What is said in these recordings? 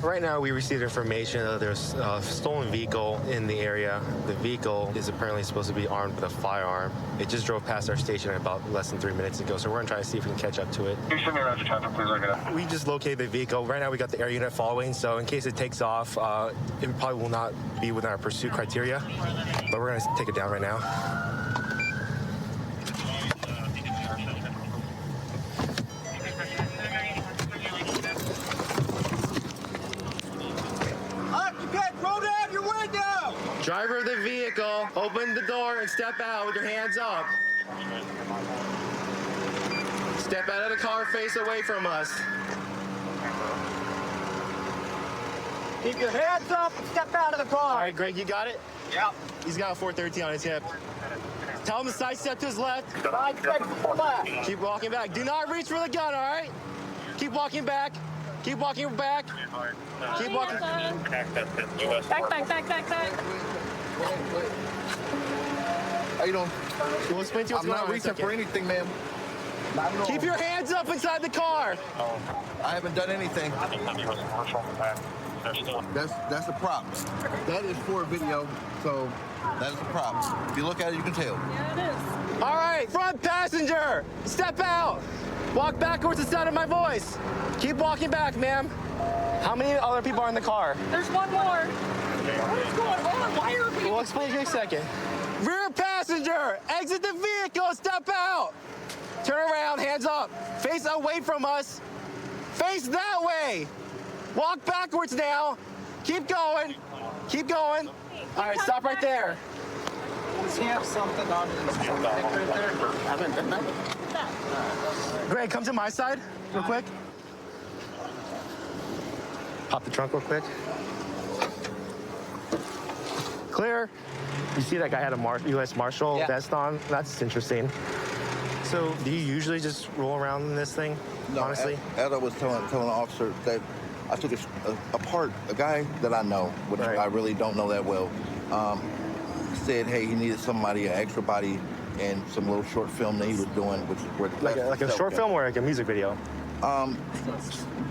Right now, we received information that there's a stolen vehicle in the area. The vehicle is apparently supposed to be armed with a firearm. It just drove past our station about less than 3 minutes ago, so we're gonna try to see if we can catch up to it. We just located the vehicle. Right now, we got the air unit following, so in case it takes off, it probably will not be within our pursuit criteria, but we're gonna take it down right now. Driver of the vehicle, open the door and step out with your hands up. Step out of the car, face away from us. Keep your hands up and step out of the car. All right, Greg, you got it? Yep. He's got a 413 on his hip. Tell him to side step to his left. Side step to the left. Keep walking back. Do not reach for the gun, all right? Keep walking back. Keep walking back. Keep walking. Back. How you doing? We'll explain to you what's I'm going on not in a reaching second. for anything, ma'am. Keep your hands up inside the car. I haven't done anything. That's a prop. That is for a video, so that is a prop. If you look at it, you can tell. Yeah, it is. All right, front passenger, step out. Walk backwards the sound of my voice. Keep walking back, ma'am. How many other people are in the car? There's one more. What is going on? Why are people... We'll explain to you in a second. Rear passenger, exit the vehicle, step out. Turn around, hands up. Face away from us. Face that way. Walk backwards now. Keep going. Keep going. All right, stop right there. Does he have something on his dick right there? I haven't done that. Greg, come to my side real quick. Pop the trunk real quick. Clear. You see that guy had a U.S. Marshal vest on? That's interesting. So do you usually just roll around in this thing, No, honestly? As I was telling the officer that I took a guy that I know, which Right. I really don't know that well, said, hey, he needed somebody, an extra body, and some little short film that he was doing, which is where Like a short film or like a music video?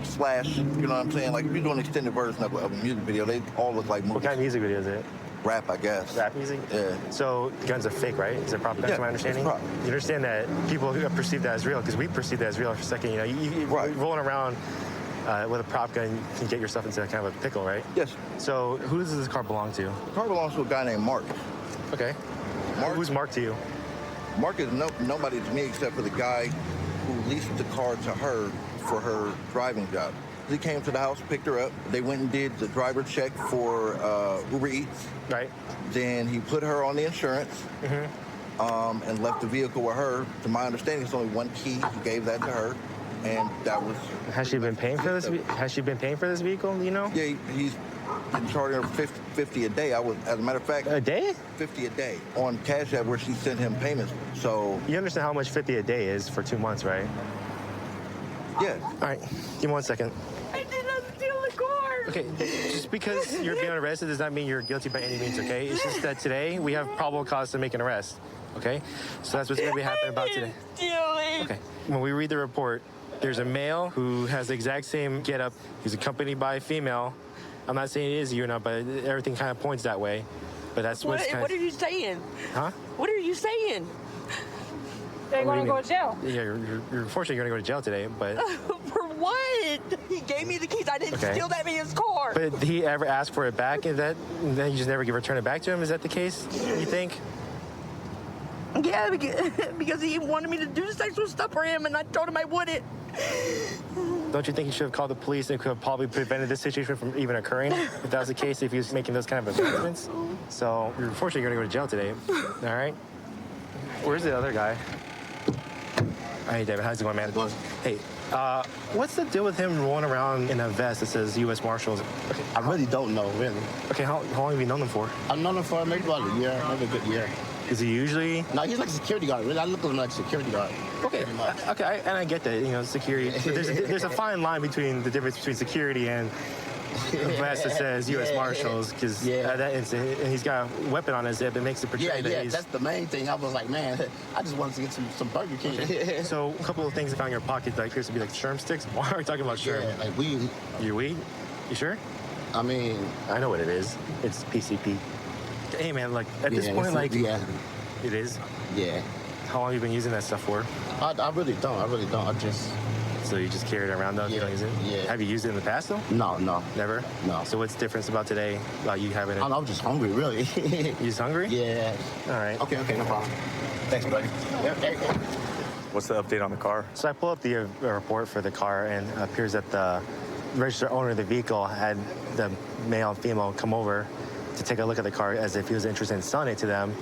Slash, you know what I'm saying? Like if you're doing an extended version of a music video, they all look like movies. What kind of music video is it? Rap, I guess. Rap music? Yeah. So the guns are fake, right? Is it prop guns, Yeah, to my understanding? it's prop. You understand that people who perceive that as real, because we perceive that as real for a second. You know, you Right. rolling around with a prop gun, you can get yourself into kind of a pickle, right? Yes. So who does this car belong to? The car belongs to a guy named Mark. Okay. Mark- Who's Mark to you? Mark is nobody to me except for the guy who leased the car to her for her driving job. He came to the house, picked her up. They went and did the driver check for Uber Eats. Right. Then he put her on the insurance and left the vehicle with her. To my understanding, it's only one key. He gave that to her, and that was. Has she been paying for this? Has she been paying for this vehicle? Do you know? Yeah, he's been charging her 50 a day. As a matter of fact, A day? 50 a day on Cash App where she sent him payments. So You understand how much 50 a day is for 2 months, right? yeah, All right. Give me 1 second. I did not steal the car. Okay, just because you're being arrested does not mean you're guilty by any means, okay? It's just that today we have probable cause to make an arrest, okay? So that's what's going to be happening about today. Okay, when we read the report, there's a male who has the exact same getup. He's accompanied by a female. I'm not saying it is you or not, but everything kind of points that way. But that's what's kind What of... are you saying? Huh? What are you saying? They're What do going you to go mean? to jail. Yeah, you're unfortunately going to go to jail today, but... For what? He gave me the keys. I didn't Okay. steal that man's car. But did he ever ask for it back? And then you just never return it back to him? Is that the case, you think? Yeah, because he wanted me to do sexual stuff for him, and I told him I wouldn't. Don't you think you should have called the police and could have probably prevented this situation from even occurring if that was the case, if he was making those kind of advancements? So you're unfortunately going to go to jail today, all right? Where's the other guy? Hey, David, how's it going, man? Hey, what's the deal with him rolling around in a vest that says U.S. Marshals? Okay, I really don't know, really. okay, how long have you known him for? I've known him for maybe about a year, maybe a good year. Is he usually... No, he's like a security guard. Really, I look at him like a security guard. Okay, and I get that, you know, security. There's a fine line between the difference between security and vest that says U.S. Marshals, because Yeah. at that instant, and he's got a weapon on his hip. It makes it portray Yeah, that yeah, he's... that's the main thing. I was like, man, I just wanted to get some Burger King. So a couple of things I found in your pocket, like appears to be like sherm sticks. Why are we talking about sherm? Yeah, like weed. Your weed? You sure? I mean, I know what it is. It's PCP. Hey man, like at this yeah, point, it's- like yeah, it is. yeah. How long have you been using that stuff for? I really don't. I just, So you just carry it around though? You Yeah, don't use it? yeah. Have you used it in the past though? no. Never? No. So what's the difference about today? About you having it? I'm just hungry, really. You just hungry? Yeah. All right. Okay, no problem. Thanks, buddy. What's the update on the car? So I pull up the report for the car, and it appears that the registered owner of the vehicle had the male and female come over to take a look at the car as if he was interested in selling it to them.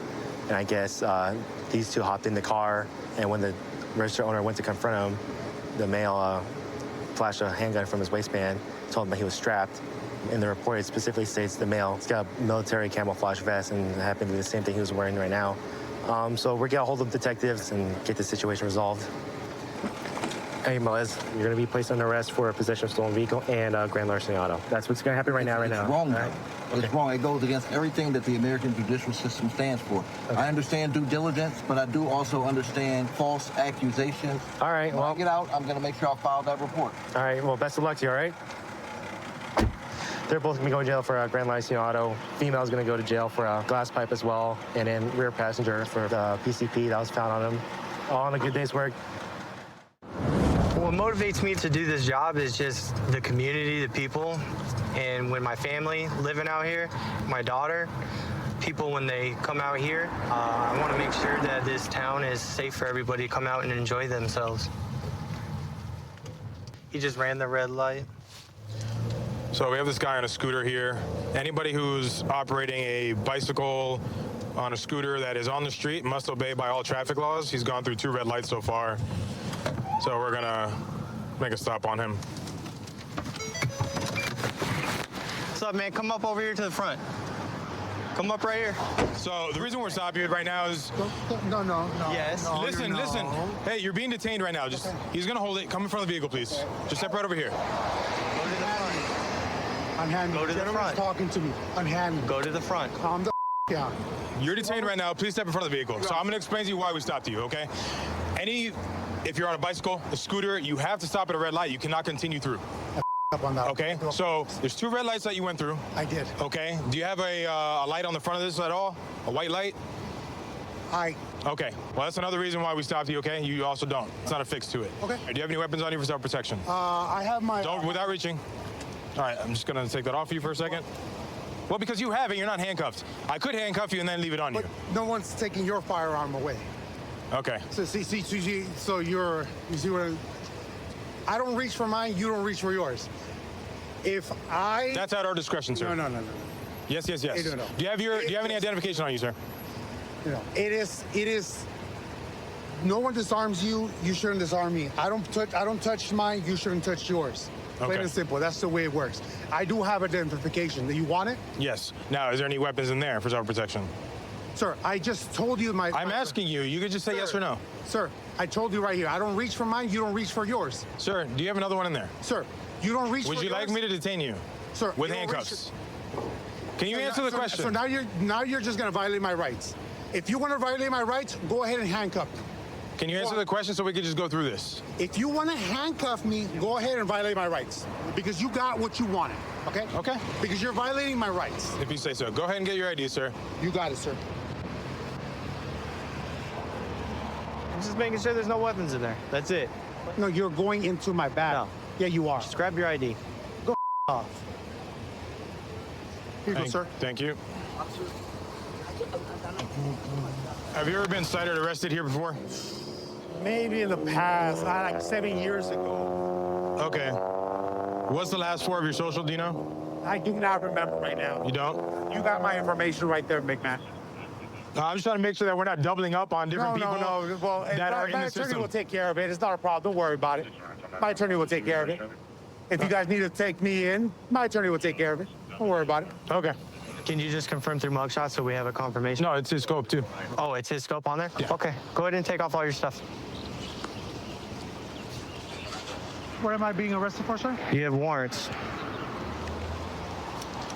And I guess these two hopped in the car, and when the registered owner went to confront him, the male flashed a handgun from his waistband, told him that he was strapped. In the report, it specifically states the male has got a military camouflage vest, and it happened to be the same thing he was wearing right now. So we're gonna hold the detectives and get the situation resolved. Hey, Melez, you're gonna be placed under arrest for possession of stolen vehicle and grand larceny auto. That's what's gonna happen right now. It's wrong. All Though. right? It's wrong. It goes against everything that the American judicial system stands for. Okay. I understand due diligence, but I do also understand false accusations. All right, When I well, get out, I'm going to make sure I file that report. all right, well, best of luck to you, all right? They're both gonna be going to jail for grand larceny auto. Female's gonna go to jail for a glass pipe as well, and then rear passenger for the PCP that was found on him. All on a good day's work. What motivates me to do this job is just the community, the people, and when my family living out here, my daughter, people when they come out here, I want to make sure that this town is safe for everybody to come out and enjoy themselves. He just ran the red light. So we have this guy on a scooter here. Anybody who's operating a bicycle on a scooter that is on the street must obey by all traffic laws. He's gone through 2 red lights so far. So we're gonna make a stop on him. What's up, man? Come up over here to the front. Come up right here. So the reason we're stopping you right now is, No. Yes. No, listen. no. Hey, you're being detained right now. Just, he's gonna hold it. Come in front of the vehicle, please. Just step right over here. Unhand me. Go to the Gentleman's front. talking to me. Unhand me. Go to the front. Calm the down. You're detained right now. Please step in front of the vehicle. So I'm gonna explain to you why we stopped you, okay? If you're on a bicycle, a scooter, you have to stop at a red light. You cannot continue through, Up on that. okay? So there's 2 red lights that you went through, I did. okay? Do you have a light on the front of this at all? A white light? Okay. Well, that's another reason why we stopped you, okay? You also don't. It's not a fix to it. Okay. Do you have any weapons on you for self-protection? I have my. Don't, without reaching. All right, I'm just gonna take that off you for a second. Well, because you have it, you're not handcuffed. I could handcuff you and then leave it on you. But no one's taking your firearm away. Okay. So so you see what I don't reach for mine, you don't reach for yours. If I That's at our discretion, sir. no. Yes. No. Do you have any identification on you, sir? It is no one disarms you, you shouldn't disarm me. I don't touch mine, you shouldn't touch yours. Plain Okay. and simple. That's the way it works. I do have identification. Do you want it? Yes. Now, is there any weapons in there for self-protection? Sir, I just told you I'm asking you. You could just say yes or no. Sir, I told you right here. I don't reach for mine, you don't reach for yours. Sir, do you have another one in there? Sir, you don't reach Would for you yours. like me to detain you? Sir, With you don't reach- handcuffs? Can you answer the question? So now you're just gonna violate my rights. If you want to violate my rights, go ahead and handcuff me. Can you answer the question so we can just go through this? If you want to handcuff me, go ahead and violate my rights because you got what you wanted. Okay? Okay. Because you're violating my rights. If you say so. Go ahead and get your ID, sir. You got it, sir. I'm just making sure there's no weapons in there. That's it. No, you're going into my bag. No. Yeah, you are. Just grab your ID. Off. Here you go, sir. Thank you. Have you ever been cited or arrested here before? Maybe in the past, like 7 years ago. Okay. What's the last 4 of your social, do you know? I do not remember right now. You don't? You got my information right there, big man. No, I'm just trying to make sure that we're not doubling up on different people No. Well, that are in my the attorney system. will take care of it. It's not a problem. Don't worry about it. My attorney will take care of it. If you guys need to take me in, my attorney will take care of it. Don't worry about it. Okay. Can you just confirm through mugshot so we have a confirmation? No, it's his scope too. Oh, it's his scope on there? Yeah. Okay. Go ahead and take off all your stuff. What am I being arrested for, sir? You have warrants.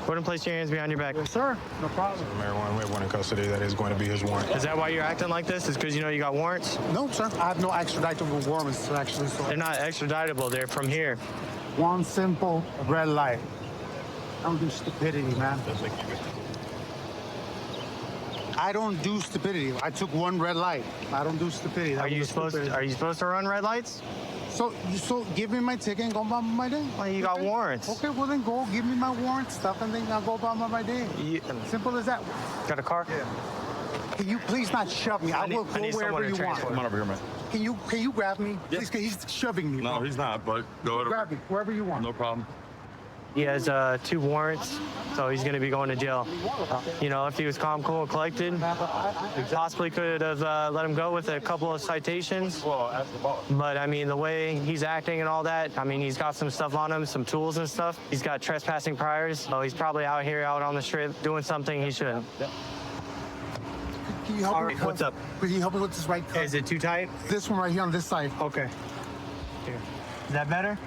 Go ahead and place your hands behind your back. Yes, sir. No problem. Marijuana, we have one in custody. That is going to be his warrant. Is that why you're acting like this? Is because you know you got warrants? No, sir. I have no extraditable warrants, actually. So They're not extraditable. They're from here. one simple red light. I don't do stupidity, man. I don't do stupidity. I took one red light. I don't do stupidity. Are you supposed to run red lights? So give me my ticket and go about my day. Well, you got Okay? warrants. Okay, well then go give me my warrant stuff and then I'll go about my day. Simple as that. Got a car? Yeah. Can you please not shove me? I will go wherever you want. Come on over here, man. Can you grab me? Please, 'cause he's shoving me. No, he's not, but go ahead. Grab me wherever you want. No problem. He has 2 warrants, so he's going to be going to jail. You know, if he was calm, cool, and collected, we possibly could have let him go with a couple of citations. Well, ask the boss. But I mean, the way he's acting and all that, I mean, he's got some stuff on him, some tools and stuff. He's got trespassing priors, so he's probably out here, out on the strip, doing something he shouldn't. Can you help All me? right, what's up? Could you help me with this right cuff? Is it too tight? This one right here on this side. Okay. Here. Is that better?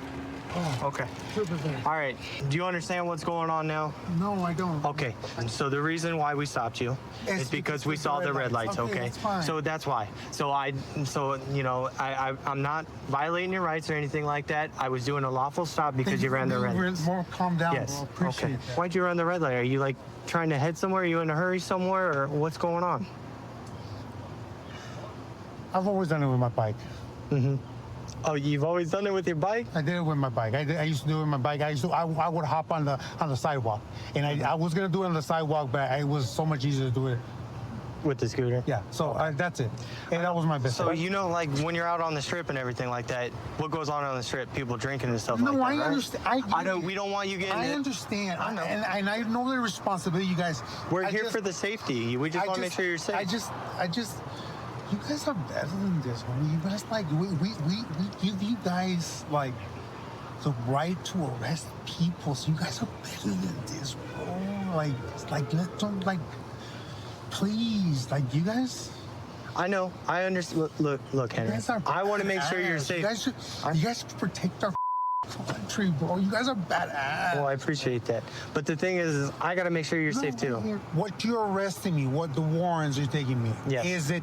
Oh, Okay. super better. All right. Do you understand what's going on now? No, I don't. Okay. So the reason why we stopped you It's is because we because saw of the red lights. Okay. that's fine. So that's why. So you know, I'm not violating your rights or anything like that. I was doing a lawful stop because you ran the red lights. More calm down, Yes. bro. Appreciate Okay. that. Why'd you run the red light? Are you like trying to head somewhere? Are you in a hurry somewhere, or what's going on? I've always done it with my bike. Oh, you've always done it with your bike? I did it with my bike. I used to do it with my bike. I would hop on the sidewalk, and I was gonna do it on the sidewalk, but it was so much easier to do it. With the scooter? Yeah. So that's it. And that was my best. So you know, like when you're out on the strip and everything like that, what goes on the strip? People drinking and stuff No, like that. I right? understand. I know we don't want you getting I it. understand. I know. And I know the responsibility, you guys. We're I here just- for the safety. We just I want to make sure you're safe. I just, you guys are better than this, homie. You guys we give you guys like the right to arrest people. So you guys are better than this, bro. Like please, like you guys. I know. I understand. Look, Henry. You guys are I want to make sure you're badass. safe. You guys should protect our country, bro. You guys are badass. Well, I appreciate that. But the thing is I got to make sure you're safe too. What you're arresting me, what the warrants you're taking me, Yes. is it,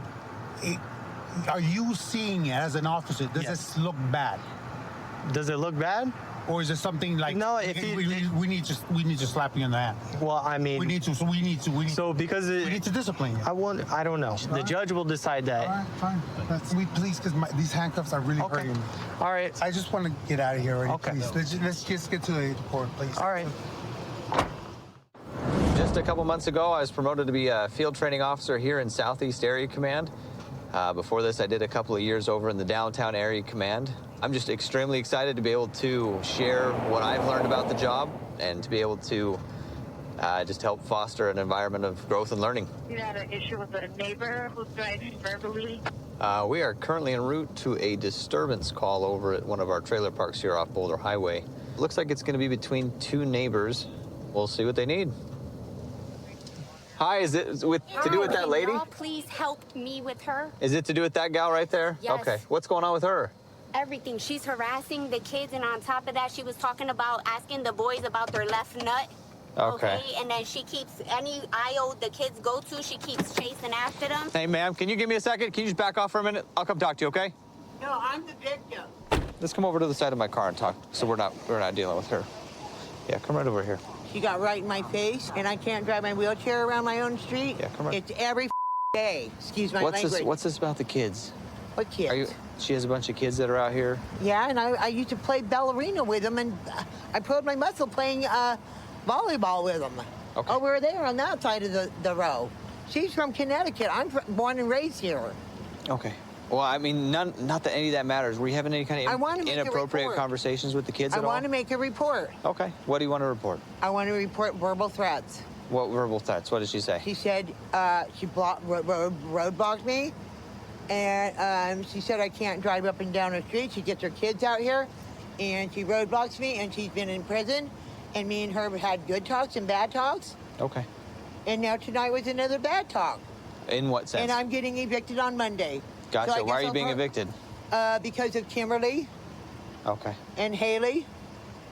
are you seeing it as an officer? Does Yes. this look bad? Does it look bad? Or is it something like, No, if hey, you- we need to slap you in the hand? Well, I mean, We need to because we need to discipline you. I don't know. The judge will decide that. All right, fine. Please, because these handcuffs are really Okay. hurting me. All right. I just want to get out of here already, Okay. please. Let's just get to the court, please. All right. Just a couple months ago, I was promoted to be a field training officer here in Southeast Area Command. Before this, I did a couple of years over in the Downtown Area Command. I'm just extremely excited to be able to share what I've learned about the job and to be able to just help foster an environment of growth and learning. You had an issue with a neighbor who's driving verbally. We are currently en route to a disturbance call over at one of our trailer parks here off Boulder Highway. Looks like it's going to be between 2 neighbors. We'll see what they need. Hi, is it to do with that lady? Can y'all please help me with her? Is it to do with that gal right there? Yes. Okay. What's going on with her? Everything. She's harassing the kids, and on top of that, she was talking about asking the boys about their left nut. Okay. And then she keeps, any aisle the kids go to, she keeps chasing after them. Hey, ma'am, can you give me a second? Can you just back off for a minute? I'll come talk to you, okay? No, I'm the victim. Let's come over to the side of my car and talk so we're not dealing with her. Yeah, come right over here. She got right in my face, and I can't drive my wheelchair around my own street. Yeah, come on. It's every day. Excuse my language. What's this about the kids? What kids? She has a bunch of kids that are out here. Yeah, and I used to play ballerina with them, and I pulled my muscle playing volleyball with them. Okay. Over there on that side of the row. She's from Connecticut. I'm born and raised here. Okay. Well, I mean, not that any of that matters. Were you having any kind I of wanna make a inappropriate report. conversations with the kids I at all? want to make a report. Okay. What do you want to report? I want to report verbal threats. What verbal threats? What did she say? She said she roadblocked me, and she said I can't drive up and down the street. She gets her kids out here, and she roadblocks me, and she's been in prison, and me and her had good talks and bad talks, Okay. and now tonight was another bad talk. In what sense? And I'm getting evicted on Monday. Gotcha. So I Why are guess you I'll being evicted? Because of Kimberly Okay. and Haley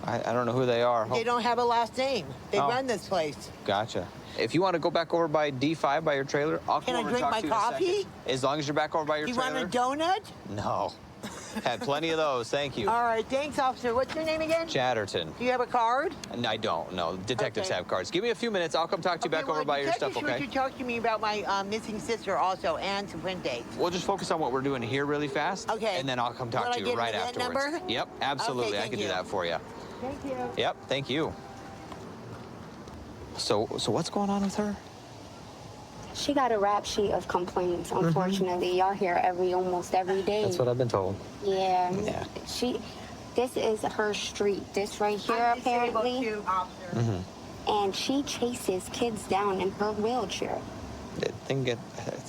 I don't know who they are. They don't have a last name. They Oh. run this place. Gotcha. If you want to go back over by D5 by your trailer, I'll Can come I over drink and talk my to you in a coffee? second. As long as you're back over by your You trailer. want a donut? No. Had plenty of those. Thank you. All right, thanks, officer. What's your name again? Chatterton. Do you have a card? And I don't. No, detectives Okay. have cards. Give me a few minutes. I'll come talk to you back over by your stuff, Detective okay? Schwartz, you talk to me about my missing sister also, and Fuente. We'll just focus on what we're doing here really fast. Okay. And then I'll come talk Will to I you get right an event afterwards. number? Yep, absolutely. Okay, I thank can do you. that for you. Thank you. Yep, thank you. So what's going on with her? She got a rap sheet of complaints. Unfortunately, y'all hear almost every day. That's what I've been told. Yeah. Yeah. This is her street. This right here, apparently. And she chases kids down in her wheelchair. It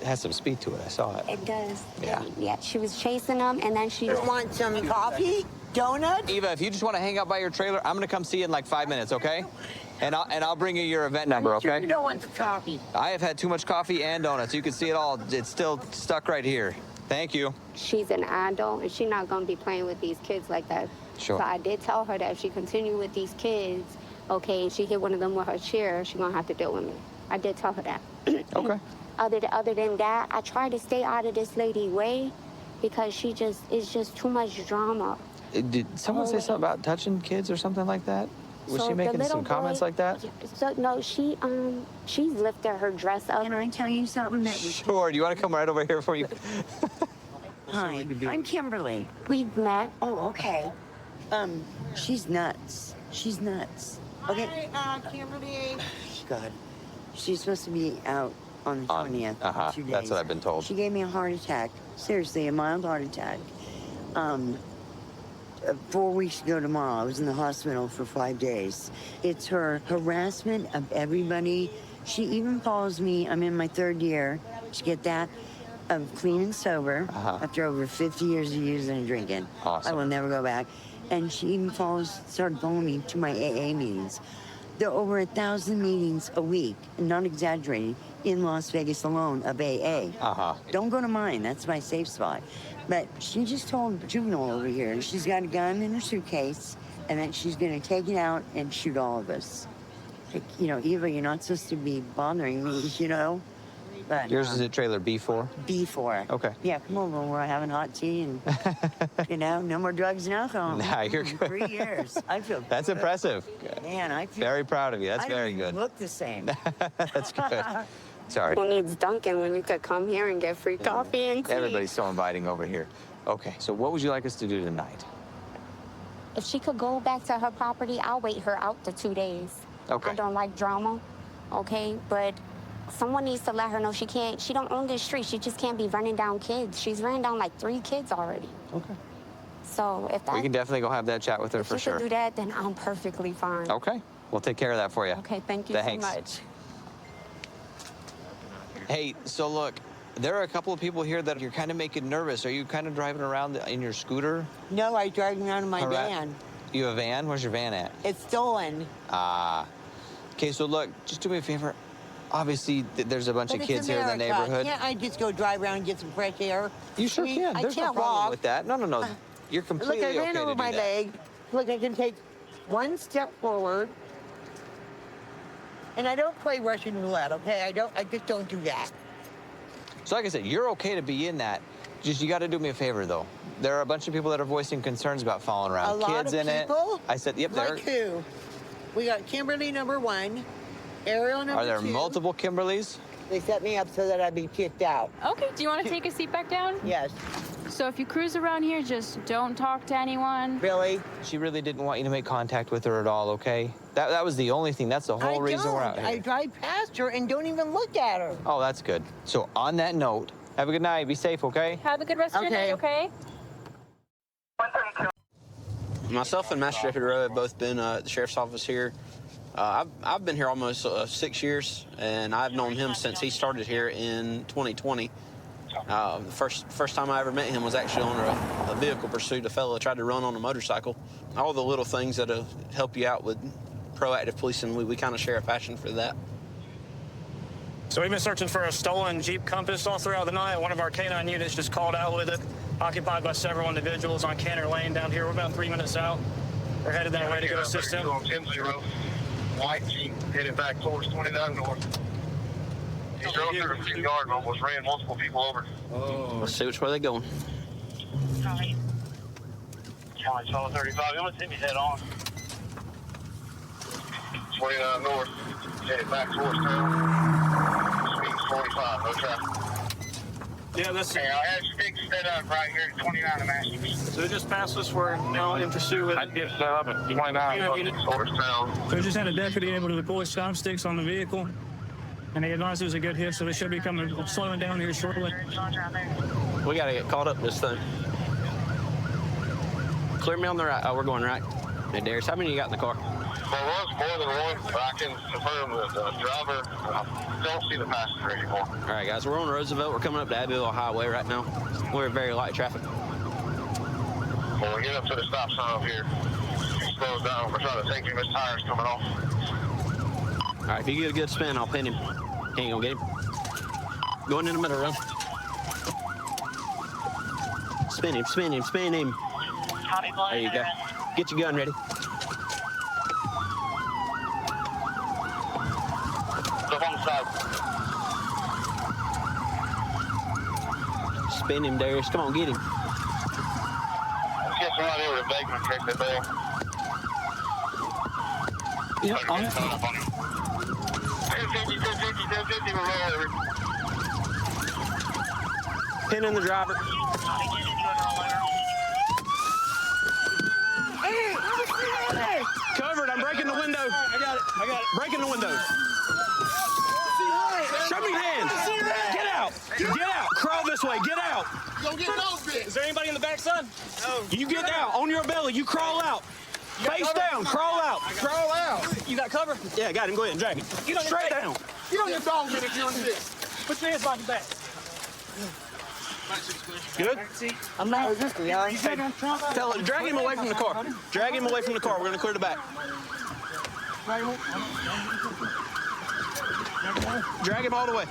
has some speed to it. I saw it. It does. Yeah. Yeah, she was chasing them, and then she... You want some coffee? Donut? Eva, if you just want to hang out by your trailer, I'm going to come see you in like 5 minutes, okay? And I'll bring you your event number, okay? You don't want the coffee. I have had too much coffee and donuts. You can see it all. It's still stuck right here. Thank you. She's an adult, and she's not going to be playing with these kids like that. Sure. So I did tell her that if she continued with these kids, okay, and she hit one of them with her chair, she's going to have to deal with me. I did tell her that. Okay. Other than that, I try to stay out of this lady's way because it's just too much drama. Did someone say something about touching kids or something like that? Was So she the making little some comments boy- like that? So no, she's lifted her dress up. Can I tell you something that you... Sure. Do you want to come right over here for you? Hi, I'm Kimberly. We've met. Oh, okay. She's nuts. She's nuts. Okay. Hi, Kimberly. God. She's supposed to be out on the 20th. 2 days. That's what I've been told. She gave me a heart attack. Seriously, a mild heart attack. 4 weeks ago tomorrow, I was in the hospital for 5 days. It's her harassment of everybody. She even calls me, I'm in my 3rd year, did you get that? Of clean and sober after over 50 years of using and drinking. Awesome. I will never go back. And she even started following me to my AA meetings. There are over 1,000 meetings a week, and not exaggerating, in Las Vegas alone of AA. Don't go to mine, that's my safe spot. But she just told Juvenile over here she's got a gun in her suitcase and that she's gonna take it out and shoot all of us. Like, you know, Eva, you're not supposed to be bothering me, you know? But Yours is at trailer B4? B4. Okay. Yeah, come over, we're having hot tea and, you know, no more drugs and alcohol. Nah, you're good. 3 years. I feel That's good. impressive. Man, I feel... Very proud of you. That's I very don't good. look the same. That's good. Sorry. Who needs Dunkin' when you could come here and get free coffee and tea? Everybody's so inviting over here. Okay, so what would you like us to do tonight? If she could go back to her property, I'll wait her out the 2 days. Okay. I don't like drama, okay? But someone needs to let her know she don't own this street. She just can't be running down kids. She's running down like 3 kids already. Okay. So if that, We can definitely go have that chat with her if for she sure. could do that, then I'm perfectly fine. Okay, we'll take care of that for you. Okay, thank you Thanks. so much. Hey, so look, there are a couple of people here that you're kind of making nervous. Are you kind of driving around in your scooter? No, I drive around in my All right. van. You have a van? Where's your van at? It's stolen. Okay, so look, just do me a favor. Obviously, there's a bunch But of it's kids here in the America. neighborhood. Can't I just go drive around and get some fresh air? You sure I mean, can. I There's no can't problem walk. with that. No. You're completely Look, I ran okay over to do my that. leg. Look, I can take 1 step forward. And I don't play Russian roulette, okay? I just don't do that. So like I said, you're okay to be in that. Just you got to do me a favor though. There are a bunch of people that are voicing concerns about following around A lot kids of in people? it. I said, yep, there. Like who? We got Kimberly number 1, Ariel number 2. Are there multiple Kimberlys? They set me up so that I'd be kicked out. Okay, do you want to take a seat back down? Yes. So if you cruise around here, just don't talk to anyone. Really? She really didn't want you to make contact with her at all, okay? That was the only thing. That's the whole reason we're out here. I drive past her and don't even look at her. Oh, that's good. So on that note, have a good night. Be safe, okay? Have a good rest of your day, okay? Myself and Master Deputy Rowe have both been at the sheriff's office here. I've been here almost 6 years, and I've known him since he started here in 2020. The first time I ever met him was actually on a vehicle pursuit. A fellow tried to run on a motorcycle. All the little things that help you out with proactive policing, we kind of share a passion for that. So we've been searching for a stolen Jeep Compass all throughout the night. One of our K-9 units just called out with it, occupied by several individuals on Canner Lane down here. We're about 3 minutes out. We're headed that way to go assist him. 10-0. White Jeep headed back towards 29 North. He drove through a few yard but was ran multiple people over. Let's see which way they're going. County Solid 35. You want to see me head on? 29 North. Headed back towards town. Speed's 45. No traffic. Yeah, that's it. I have sticks set up right here at 29 and Masters. So they just passed us. We're now in pursuit. I get set up at 29 towards town. So we just had a deputy able to deploy stop sticks on the vehicle, and they advised it was a good hit, so they should be slowing down here shortly. We got to get caught up this thing. Clear me on the right. Oh, we're going right. Hey, Darius, how many you got in the car? There was more than one, but I can confirm that the driver, I don't see the passenger anymore. All right, guys, we're on Roosevelt. We're coming up to Abbeville Highway right now. We're very light traffic. When we get up to the stop sign up here, he slows down. We're trying to take him. His tire's coming off. All right, if you get a good spin, I'll pin him. He ain't gonna get him. Going in the middle, run. Spin him, spin him, spin him. There you go. Get your gun ready. Up on the side. Spin him, Darius. Come on, get him. Let's get somebody over to Bakeman, check the bell. Yep, on it. 1050, 1050, 1050, we're rolling over. Pin in the driver. Covered. I'm breaking the window. I got it. Breaking the window. Show me your hands. Get out. Get out. Crawl this way. Get out. Don't get those bits. Is there anybody in the back, son? No. You get out. On your belly. You crawl out. Face down. Crawl out. Crawl out. You got cover? Yeah, got him. Go ahead and drag him. Straight down. You don't get dog bit if you're on this. Put your hands behind your back. Good? I'm not resisting, y'all. Tell him. Drag him away from the car. Drag him away from the car. We're going to clear the back. Drag him all the way.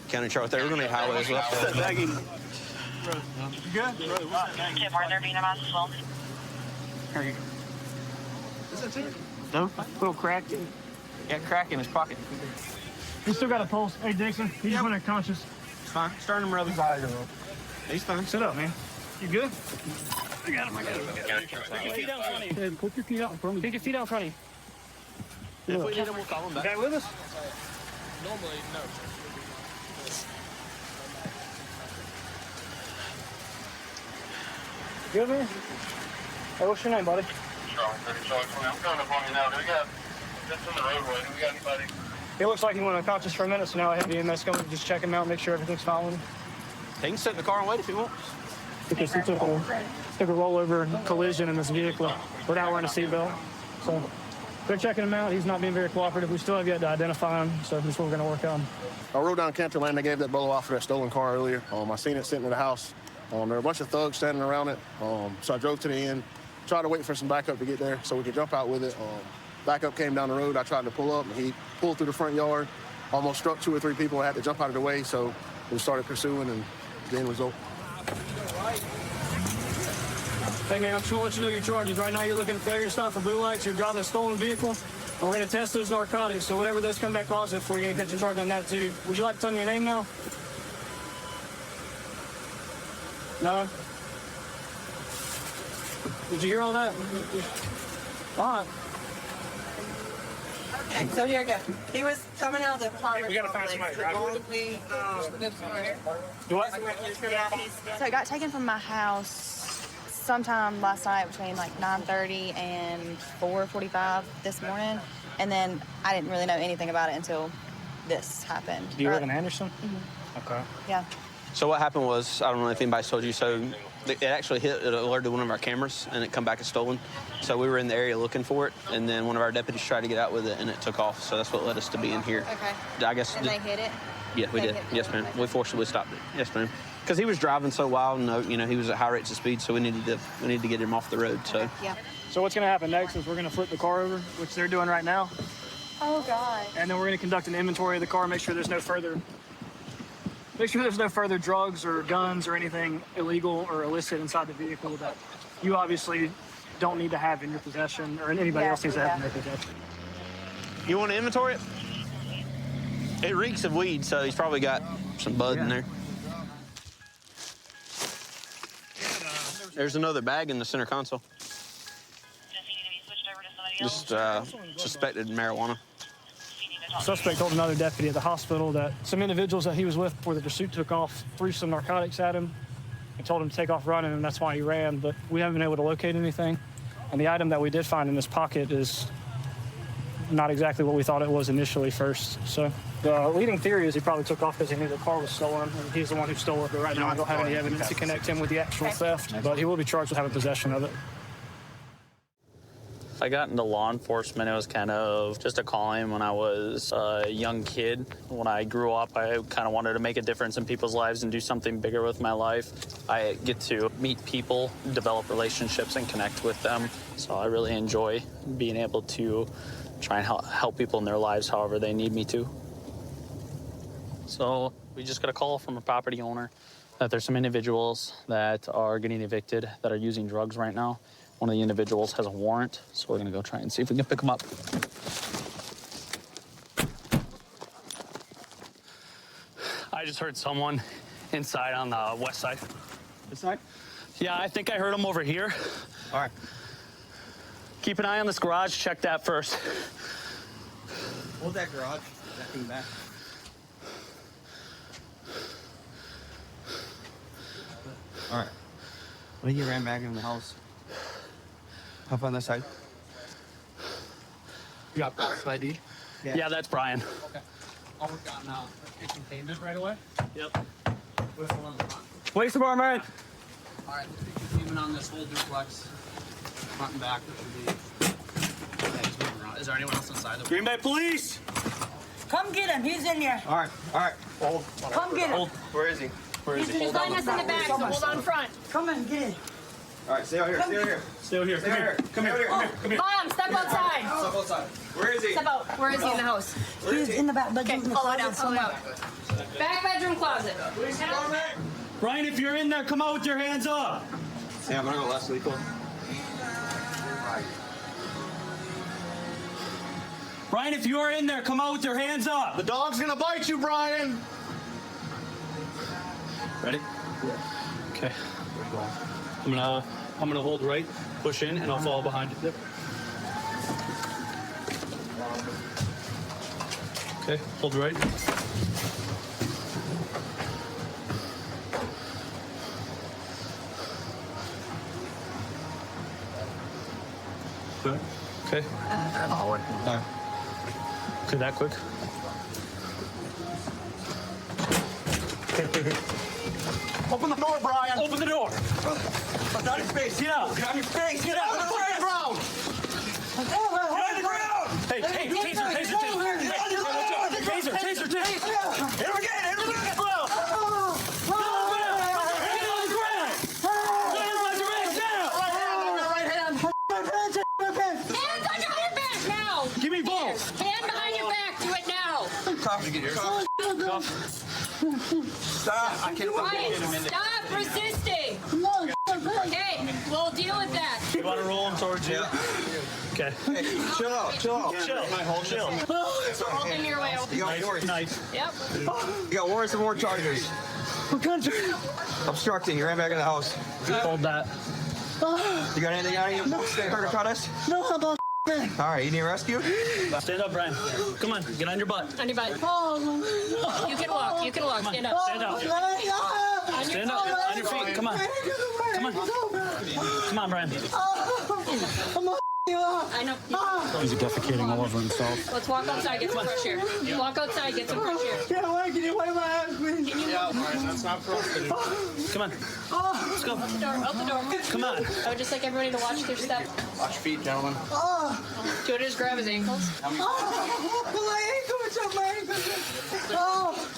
County chart there. We're going to hit highway as well. Baggy. Good? Can't more there being a mouse as well. No? Little crack. Yeah, crack in his pocket. He's still got a pulse. Hey, Dixon, he just went unconscious. It's fine. Start him rubbing. He's fine. Sit up, man. You good? I got him. Put your feet out in front of you. Put your feet out in front of you. Pick your feet out in front of you. If we need him, we'll call him back. You guy with us? Normally, no. Good, man? Hey, what's your name, buddy? Charlie 30, Charlie 20. I'm coming up on you now. Do we got, that's in the roadway. Do we got anybody? It looks like he went unconscious for a minute, so now I have the EMS coming to just check him out, make sure everything's fine with him. He can sit in the car and wait if he wants. Because he took a rollover collision in this vehicle without wearing a seatbelt. So they're checking him out. He's not being very cooperative. We still have yet to identify him, so that's what we're going to work on. I rode down Canterland. They gave that bolo off for that stolen car earlier. I seen it sitting in the house. There were a bunch of thugs standing around it. So I drove to the end, tried to wait for some backup to get there so we could jump out with it. Backup came down the road. I tried to pull up, and he pulled through the front yard, almost struck 2 or 3 people. I had to jump out of the way, so we started pursuing, and the end result. Hey, man, I'm sure what you know your charges. Right now, you're looking at failure to stop for blue lights. You're driving a stolen vehicle. And we're going to test those narcotics. So whatever those come back positive for, you're going to get your charge on that, too. Would you like to tell me your name now? No? Did you hear all that? All right. So here we go. He was coming out of the apartment. We got to find somebody to drive with. What? So I got taken from my house sometime last night between like 9:30 and 4:45 this morning, and then I didn't really know anything about it until this happened. Do you live in Anderson? Mm-hmm. Okay. Yeah. So what happened was, I don't know if anybody's told you, so it actually it alerted one of our cameras, and it come back as stolen. So we were in the area looking for it, and then one of our deputies tried to get out with it, and it took off. So that's what led us to being here. Okay. I guess. And they hit it? Yeah, we did. Yes, ma'am. We forcibly stopped it. Yes, ma'am. Because he was driving so wild, and he was at high rates of speed, so we needed to get him off the road. So. Yeah. So what's going to happen next is we're going to flip the car over, which they're doing right now. Oh, God. And then we're going to conduct an inventory of the car, make sure there's no further Make sure there's no further drugs or guns or anything illegal or illicit inside the vehicle that you obviously don't need to have in your possession or anybody else needs to have in their possession. You want to inventory it? It reeks of weed, so he's probably got some bud in there. There's another bag in the center console. Just suspected marijuana. Suspect told another deputy at the hospital that some individuals that he was with before the pursuit took off threw some narcotics at him and told him to take off running, and that's why he ran. But we haven't been able to locate anything. And the item that we did find in this pocket is not exactly what we thought it was initially first. So the leading theory is he probably took off because he knew the car was stolen, and he's the one who stole it. But right now I don't have any evidence to connect him with the actual theft, but he will be charged with having possession of it. I got into law enforcement. It was kind of just a calling when I was a young kid. When I grew up, I kind of wanted to make a difference in people's lives and do something bigger with my life. I get to meet people, develop relationships, and connect with them. So I really enjoy being able to try and help people in their lives however they need me to. So we just got a call from a property owner that there's some individuals that are getting evicted that are using drugs right now. One of the individuals has a warrant, so we're gonna go try and see if we can pick them up. I just heard someone inside on the west side. This side? Yeah, I think I heard them over here. All right. Keep an eye on this garage. Check that first. Hold that garage. That thing back. All right. I think he ran back in the house. Up on this side. You got Brian's ID? Yeah, that's Brian. Okay. I'll work on it containment right away. Yep. Whistle on the front. Police department. All right, let's get containment on this whole duplex, front and back. Is there anyone else inside? Green Bay Police. Come get him. He's in there. All right. Hold. Come get him. Where is he? Where is he? He's letting us in the back, so hold on front. Come on, get in. All right, stay out here. Stay out here. Stay over here. Stay out here. Come here. Mom, step outside. Step outside. Where is he? Step out. Where is he in the house? He's in the back bedroom. Okay, pull it out. Pull it out. Back bedroom closet. Brian, if you're in there, come out with your hands up. Yeah, I'm gonna go last week. Brian, if you are in there, come out with your hands up. The dog's gonna bite you, Brian. Ready? Okay. I'm gonna hold right, push in, and I'll follow behind you. Yep. Okay, hold right. Good. Okay. Okay, that quick. Open the door, Brian. Open the door. Get on your face. Get out. Get on your face. Get out. Get on the ground. Get on the ground. Hey, taser. Here we get it. Give me both. Hand behind your back. Do it now. Stop. I can't Ryan, stop resisting. Okay, we'll deal with that. You want to roll him towards you? Okay. Hey, chill out. Chill. In your way. You got warrants. Nice. Yep. You got warrants and more charges. What country? Obstructing. You ran back in the house. Hold that. You got anything out of you? Stay hurt or cut us? No, how about All right, you need rescue? Stand up, Brian. Come on, get on your butt. On your butt. You can walk. You can walk. Stand up. Stand up. Stand up. On your feet. Come on. Come on. Come on, Brian. I know. He's defecating all over himself. Let's walk outside, get some fresh air. Walk outside, get some fresh air. Get away, can you wave my hand, please? Can you That's not appropriate. Come on. Let's go. out the door? Out the door. Come on. I would just like everybody to watch their step. Watch your feet, gentlemen. Do you want to just grab his ankles? My ankle, it's on my ankle.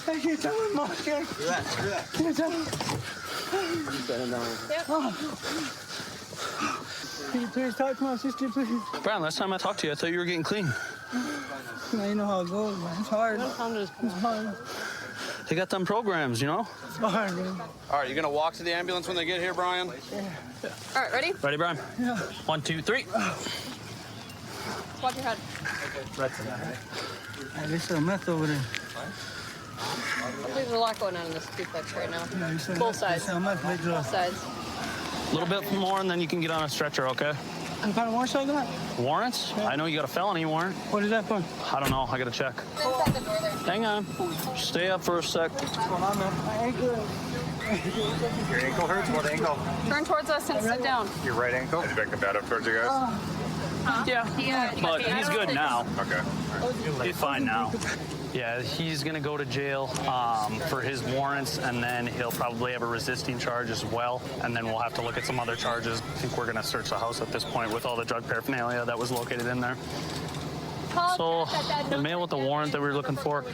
I can't tell him, Mom. Do that. Can't tell him. Yep. Can you please talk to my sister, please? Brian, last time I talked to you, I thought you were getting clean. You know how it goes, man. It's hard. It's hard. They got them programs, you know? All right, All right, you gonna walk to the ambulance when they get here, Brian? Yeah. All right, ready? Ready, Brian? Yeah. 1, 2, 3. Watch your head. There's a meth over there. There's a lot going on in this duplex right now. Yeah, you said Both sides. Both sides. A little bit more, and then you can get on a stretcher, okay? What kind of warrants I got? Warrants? I know you got a felony warrant. What is that for? I don't know. I gotta check. Inside the door there. Hang on. Stay up for a sec. What's going on, man? My ankle. Your ankle hurts? What ankle? Turn towards us and sit down. Your right ankle? Is it bad up towards you guys? Yeah, but he's good now. Okay. He's fine now. Yeah, he's gonna go to jail for his warrants, and then he'll probably have a resisting charge as well, and then we'll have to look at some other charges. I think we're gonna search the house at this point with all the drug paraphernalia that was located in there. So the male with the warrant that we were looking for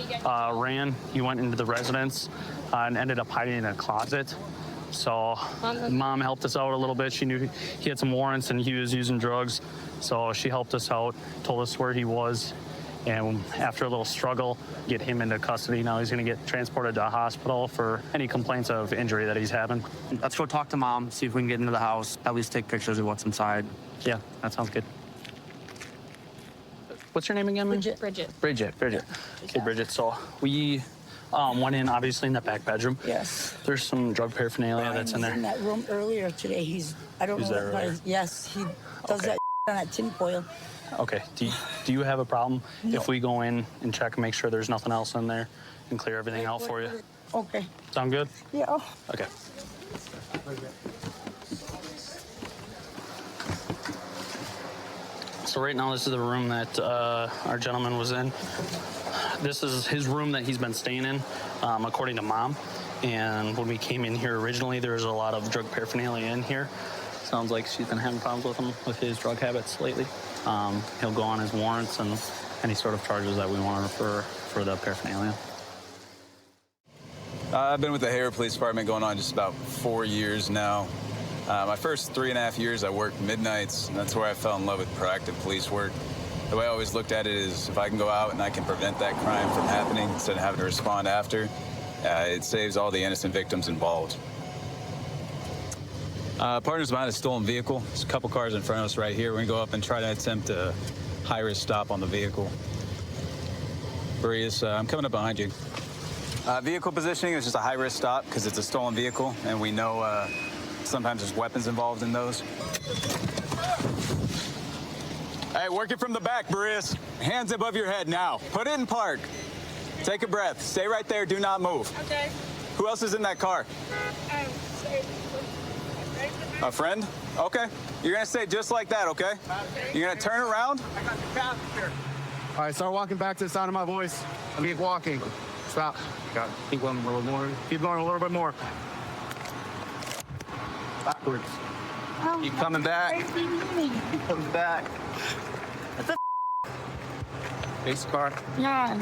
ran. He went into the residence and ended up hiding in a closet. So mom helped us out a little bit. She knew he had some warrants and he was using drugs. So she helped us out, told us where he was. And after a little struggle, get him into custody. Now he's going to get transported to a hospital for any complaints of injury that he's having. Let's go talk to mom, see if we can get into the house, at least take pictures of what's inside. Yeah, that sounds good. What's your name again, man? Bridget. Bridget. Okay, Bridget. So we went in, obviously, in the back bedroom. Yes. There's some drug paraphernalia that's in there. In that room earlier today. I don't He's know there what earlier? Yes, he does that on that tinfoil. Okay. Do you have a problem if we go in and check and make sure there's nothing else in there and clear everything out for you? Okay. Sound good? Yeah. Okay. So right now, this is the room that our gentleman was in. This is his room that he's been staying in, according to mom. And when we came in here originally, there was a lot of drug paraphernalia in here. Sounds like she's been having problems with him with his drug habits lately. He'll go on his warrants and any sort of charges that we want to refer for the paraphernalia. I've been with the Hayward Police Department going on just about 4 years now. My first 3.5 years, I worked midnights, and that's where I fell in love with proactive police work. The way I always looked at it is if I can go out and I can prevent that crime from happening instead of having to respond after, it saves all the innocent victims involved. Partners behind a stolen vehicle. There's a couple cars in front of us right here. We're gonna go up and try to attempt a high-risk stop on the vehicle. Boreas, I'm coming up behind you. Vehicle positioning is just a high-risk stop because it's a stolen vehicle, and we know sometimes there's weapons involved in those. Hey, working from the back, Boreas. Hands above your head now. Put it in park. Take a breath. Stay right there. Do not move. Okay. Who else is in that car? A friend? Okay. You're gonna stay just like that, okay? You're gonna turn around? I got the passenger. All right, start walking back to the sound of my voice. Keep walking. Stop. Keep going a little more. Keep going a little bit more. Backwards. Keep coming back. Keep coming back. What the Face car. Yeah.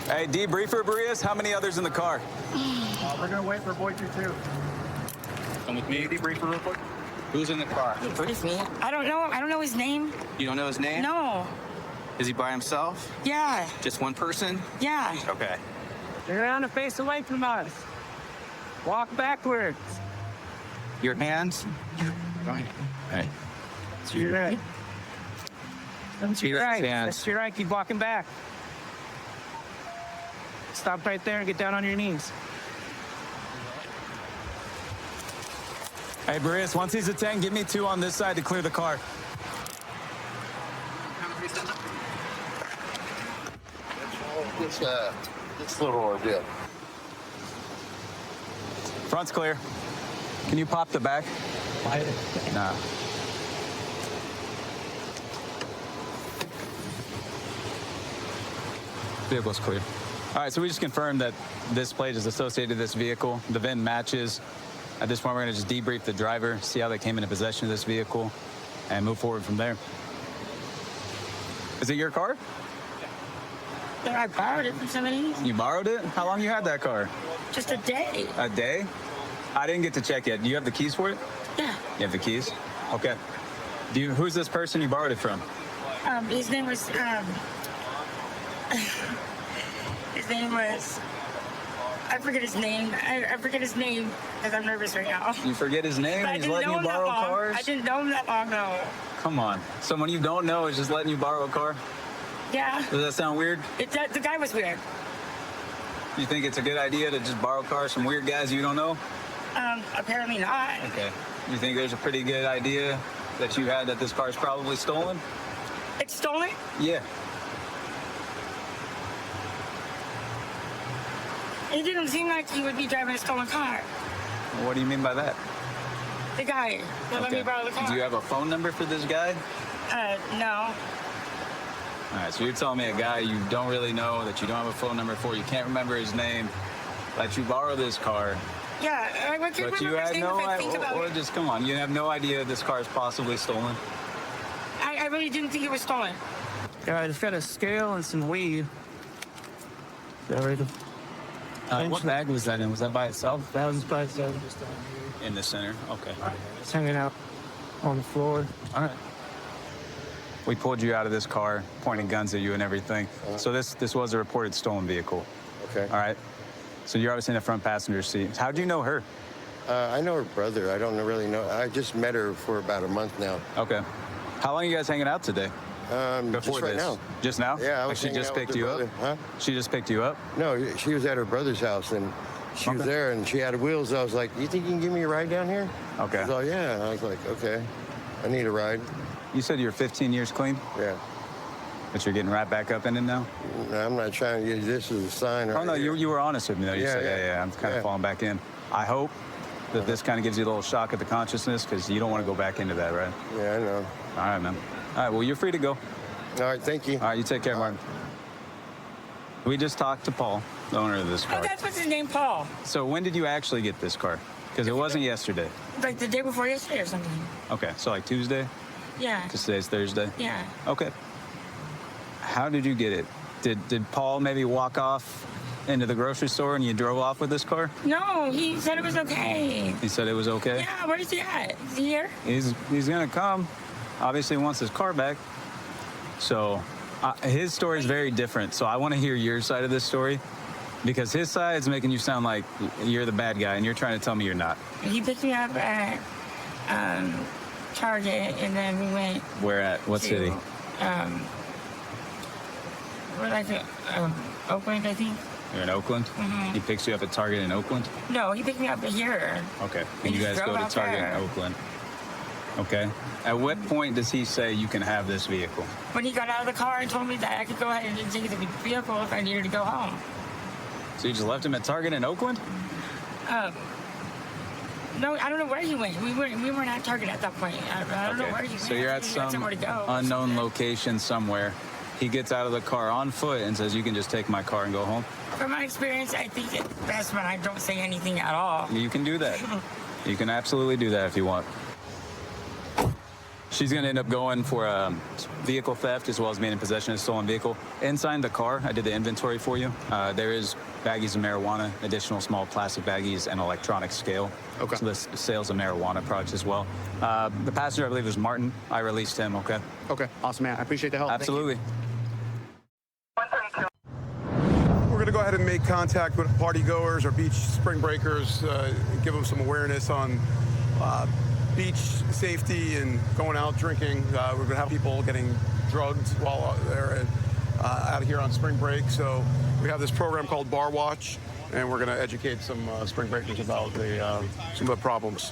Hey, debriefer, Boreas, how many others in the car? We're gonna wait for boy 2-2. Come with me. Debriefer real quick. Who's in the car? I don't know. I don't know his name. You don't know his name? No. Is he by himself? Yeah. Just one person? Yeah. Okay. You're on to face away from us. Walk backwards. Your hands? Right. Hey. To your right. To your right. hands. That's your right. Keep walking back. Stop right there and get down on your knees. Hey, Boreas, once he's at 10, give me 2 on this side to clear the car. This little ordeal. Front's clear. Can you pop the back? Nah. Vehicle's clear. All right, so we just confirmed that this plate is associated with this vehicle. The VIN matches. At this point, we're going to just debrief the driver, see how they came into possession of this vehicle, and move forward from there. Is it your car? Yeah, I borrowed it from somebody. You borrowed it? How long you had that car? Just a day. A day? I didn't get to check yet. Do you have the keys for it? Yeah. You have the keys? Okay. Who's this person you borrowed it from? His name was His name was, I forget his name. I forget his name because I'm nervous right now. You forget his name But I and he's didn't letting know you him that borrow long. cars? I didn't know him that long, though. Come on. Someone you don't know is just letting you borrow a car? Yeah. Does that sound weird? The guy was weird. You think it's a good idea to just borrow cars from weird guys you don't know? Apparently not. Okay. You think there's a pretty good idea that you had that this car's probably stolen? It's stolen? Yeah. It didn't seem like he would be driving a stolen car. What do you mean by that? The guy that let me borrow the car. Do you have a phone number for this guy? No. All right, so you're telling me a guy you don't really know, that you don't have a phone number for, you can't remember his name, let you borrow this car. Yeah, I can't But you remember had his name no if I think idea, about or it. just come on, you have no idea this car is possibly stolen? I really didn't think it was stolen. Yeah, I just got a scale and some weed. What bag was that in? Was that by itself? That was by itself. In the center? Okay. It's hanging out on the floor. All right. We pulled you out of this car, pointing guns at you and everything. So this was a reported stolen vehicle. Okay. All right. So you're obviously in the front passenger seat. How do you know her? I know her brother. I don't really know. I just met her for about a month now. Okay. How long are you guys hanging out today? Before just right this? now. Just now? Yeah, I was Like she hanging just out with picked her you brother. up? Huh? She just picked you up? No, she was at her brother's house, and she was there, and she had wheels. I was like, you think you can give me a ride down here? Okay. She's like, yeah. I was like, okay. I need a ride. You said you're 15 years clean? Yeah. But you're getting right back up in it now? No, I'm not trying to use this as a sign. Oh, no, you were honest with me, though. You Yeah, said, yeah. I'm kind Yeah. of falling back in. I hope that this kind of gives you a little shock at the consciousness, because you don't want to go back into that, right? Yeah, I know. All right, man. All right, well, you're free to go. All right, thank you. All right, you take care, Martin. We just talked to Paul, the owner of this Oh, car. that's what's his name, Paul. So when did you actually get this car? Because it wasn't yesterday. Like the day before yesterday or something. Okay, so like Tuesday? Yeah. Because today's Thursday? Yeah. Okay. How did you get it? Did Paul maybe walk off into the grocery store and you drove off with this car? No, he said it was okay. He said it was okay? Yeah, where is he at? Is he here? He's gonna come. Obviously, he wants his car back. So his story is very different. So I want to hear your side of this story, because his side is making you sound like you're the bad guy, and you're trying to tell me you're not. He picked me up at Target, and then we went. Where at? What to, city? Where like Oakland, I think. You're in Oakland? Mhm. He picks you up at Target in Oakland? No, he picked me up here. Okay. We And you just guys go drove to out Target there. in Oakland. Okay. At what point does he say you can have this vehicle? When he got out of the car and told me that I could go ahead and take the vehicle if I needed to go home. So you just left him at Target in Oakland? No, I don't know where he went. We weren't at Target at that point. I don't know where he went. So you're at He had some somewhere to go. unknown location somewhere. He gets out of the car on foot and says, you can just take my car and go home. From my experience, I think it's best when I don't say anything at all. You can do that. You can absolutely do that if you want. She's going to end up going for vehicle theft as well as being in possession of a stolen vehicle. Inside the car, I did the inventory for you. There is baggies of marijuana, additional small plastic baggies, and electronic scale. Okay. So this sales of marijuana products as well. The passenger, I believe, was Martin. I released him, okay? Okay, awesome, man. I appreciate the help. Absolutely. We're going to go ahead and make contact with party goers or beach spring breakers, give them some awareness on beach safety and going out drinking. We're going to have people getting drugged while they're out here on spring break. So we have this program called Bar Watch, and we're going to educate some spring breakers about some of the problems.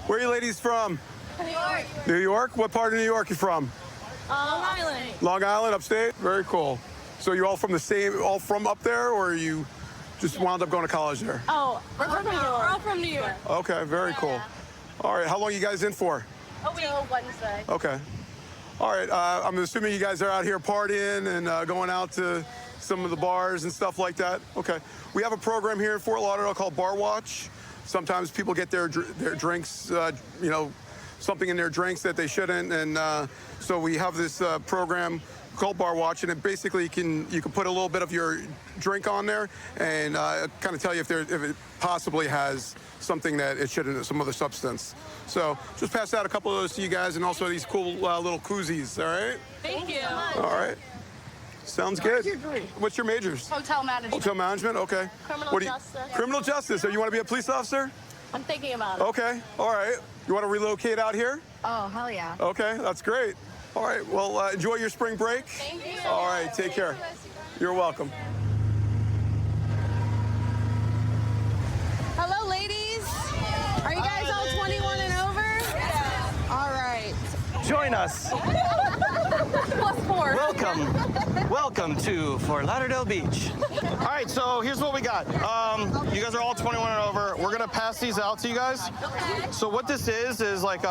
Where are you ladies from? New York. New York? What part of New York are you from? Long Island. Long Island, upstate? Very cool. So you're all from up there, or you just wound up going to college there? Oh, we're from New York. We're all from New York. Okay, very cool. All right, how long are you guys in for? A week. Till Wednesday. Okay. All right, I'm assuming you guys are out here partying and going out to some of the bars and stuff like that. Okay. We have a program here in Fort Lauderdale called Bar Watch. Sometimes people get their drinks, something in their drinks that they shouldn't, and so we have this program called Bar Watch, and it basically you can put a little bit of your drink on there and kind of tell you if it possibly has something that it shouldn't, some other substance. So just pass out a couple of those to you guys, and also these cool little koozies. All right. Thank you. All right. Sounds good. What's your degree? What's your majors? Hotel management. Hotel management. Okay. Criminal What do you- justice. Criminal justice. So you want to be a police officer? I'm thinking about it. Okay. All right. You want to relocate out here? Oh, hell yeah. Okay. That's great. All right. Well, enjoy your spring break. Thank you. All right. Take care. You're welcome. Hello, ladies. Are you guys all 21 and over? All right. Join us. +4. Welcome to Fort Lauderdale Beach. All right, so here's what we got. You guys are all 21 and over. We're gonna pass these out to you guys. So what this is like,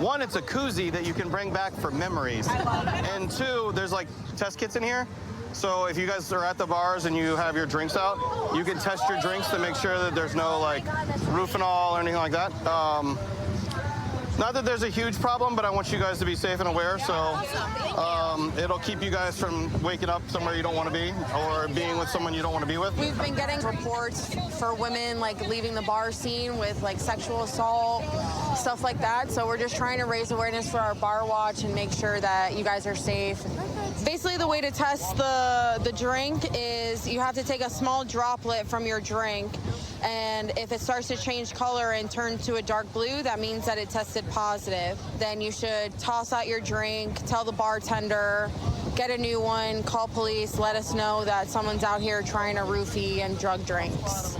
one, it's a koozie that you can bring back for memories. And two, there's like test kits in here. So if you guys are at the bars and you have your drinks out, you can test your drinks to make sure that there's no like Rufinol or anything like that. Not that there's a huge problem, but I want you guys to be safe and aware. So it'll keep you guys from waking up somewhere you don't want to be or being with someone you don't want to be with. We've been getting reports for women like leaving the bar scene with like sexual assault, stuff like that. So we're just trying to raise awareness for our bar watch and make sure that you guys are safe. Basically, the way to test the drink is you have to take a small droplet from your drink, and if it starts to change color and turn to a dark blue, that means that it tested positive. Then you should toss out your drink, tell the bartender, get a new one, call police, let us know that someone's out here trying to roofie and drug drinks.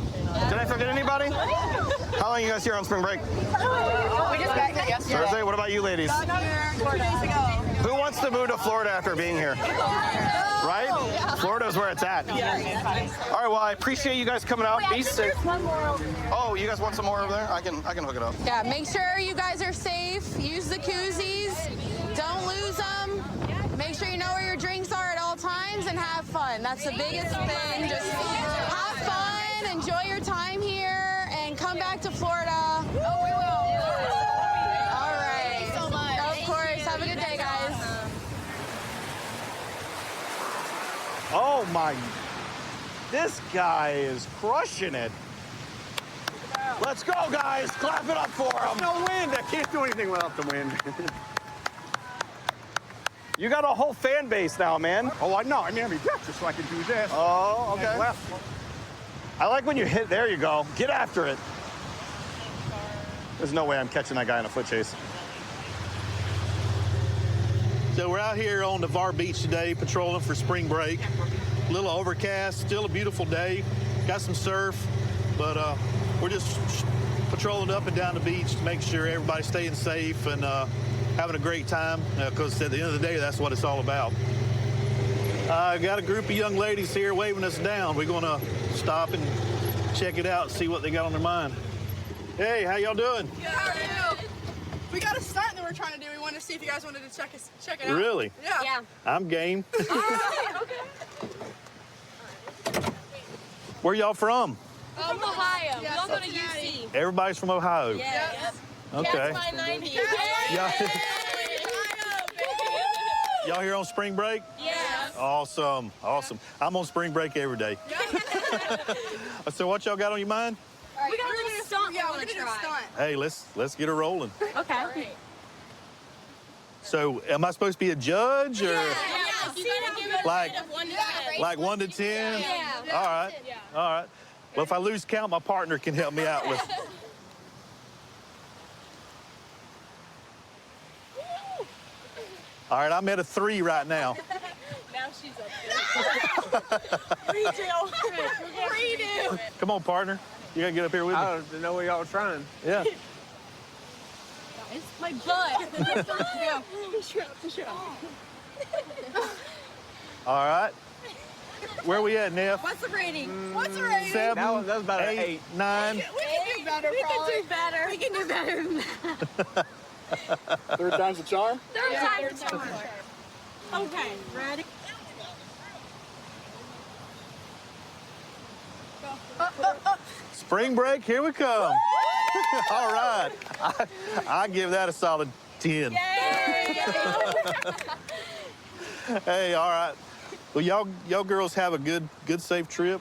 Did I forget anybody? How long are you guys here on spring break? We just got here yesterday. Thursday? What about you ladies? Got here 2 days ago. Who wants to move to Florida after being here? Right? Florida's where it's at. All right, well, I appreciate you guys coming out. Be safe. Oh, you guys want some more over there? I can hook it up. Yeah, make sure you guys are safe. Use the koozies. Don't lose them. Make sure you know where your drinks are at all times and have fun. That's the biggest thing. Just have fun, enjoy your time here, and come back to Florida. Oh, we will. All right. Thanks so much. Of course. Have a good day, guys. Oh my, this guy is crushing it. Let's go, guys. Clap it up for him. No wind. I can't do anything without the wind. You got a whole fan base now, man. Oh, I know. I'm ambidextrous, so I can do this. Oh, okay. And left. I like when you hit, there you go. Get after it. There's no way I'm catching that guy in a foot chase. So we're out here on Navarre Beach today, patrolling for spring break. A little overcast, still a beautiful day. Got some surf, but we're just patrolling up and down the beach to make sure everybody's staying safe and having a great time, because at the end of the day, that's what it's all about. I got a group of young ladies here waving us down. We're going to stop and check it out and see what they got on their mind. Hey, how y'all doing? Good, how are you? We got a stunt that we're trying to do. We wanted to see if you guys wanted to check it out. Really? Yeah. I'm game. Okay. Where y'all from? From Ohio. We all go to UC. Everybody's from Ohio. Yes. Okay. That's my 90. Y'all here on spring break? Yes. Awesome. I'm on spring break every day. So what y'all got on your mind? We got a little stunt. Yeah, we're gonna do a stunt. Hey, let's get her rolling. Okay. So am I supposed to be a judge or Yeah. You gotta give it like a rate of 1 to 10. like 1 to 10? Yeah. All right. All right. Well, if I lose count, my partner can help me out with. All right, I'm at a 3 right now. Now she's up there. Redo. Redo. Come on, partner. You gotta get up here with me. I don't know what y'all were trying. Yeah. It's my butt. Yeah. All right. Where we at, Neff? What's the rating? What's the rating? 7. That was about an 8. 9. We can do better. We can do better than that. Third time's the charm? Third time's the charm. Okay, ready? Spring break, here we come. All right. I give that a solid 10. Hey, all right. Well, y'all girls have a good, safe trip.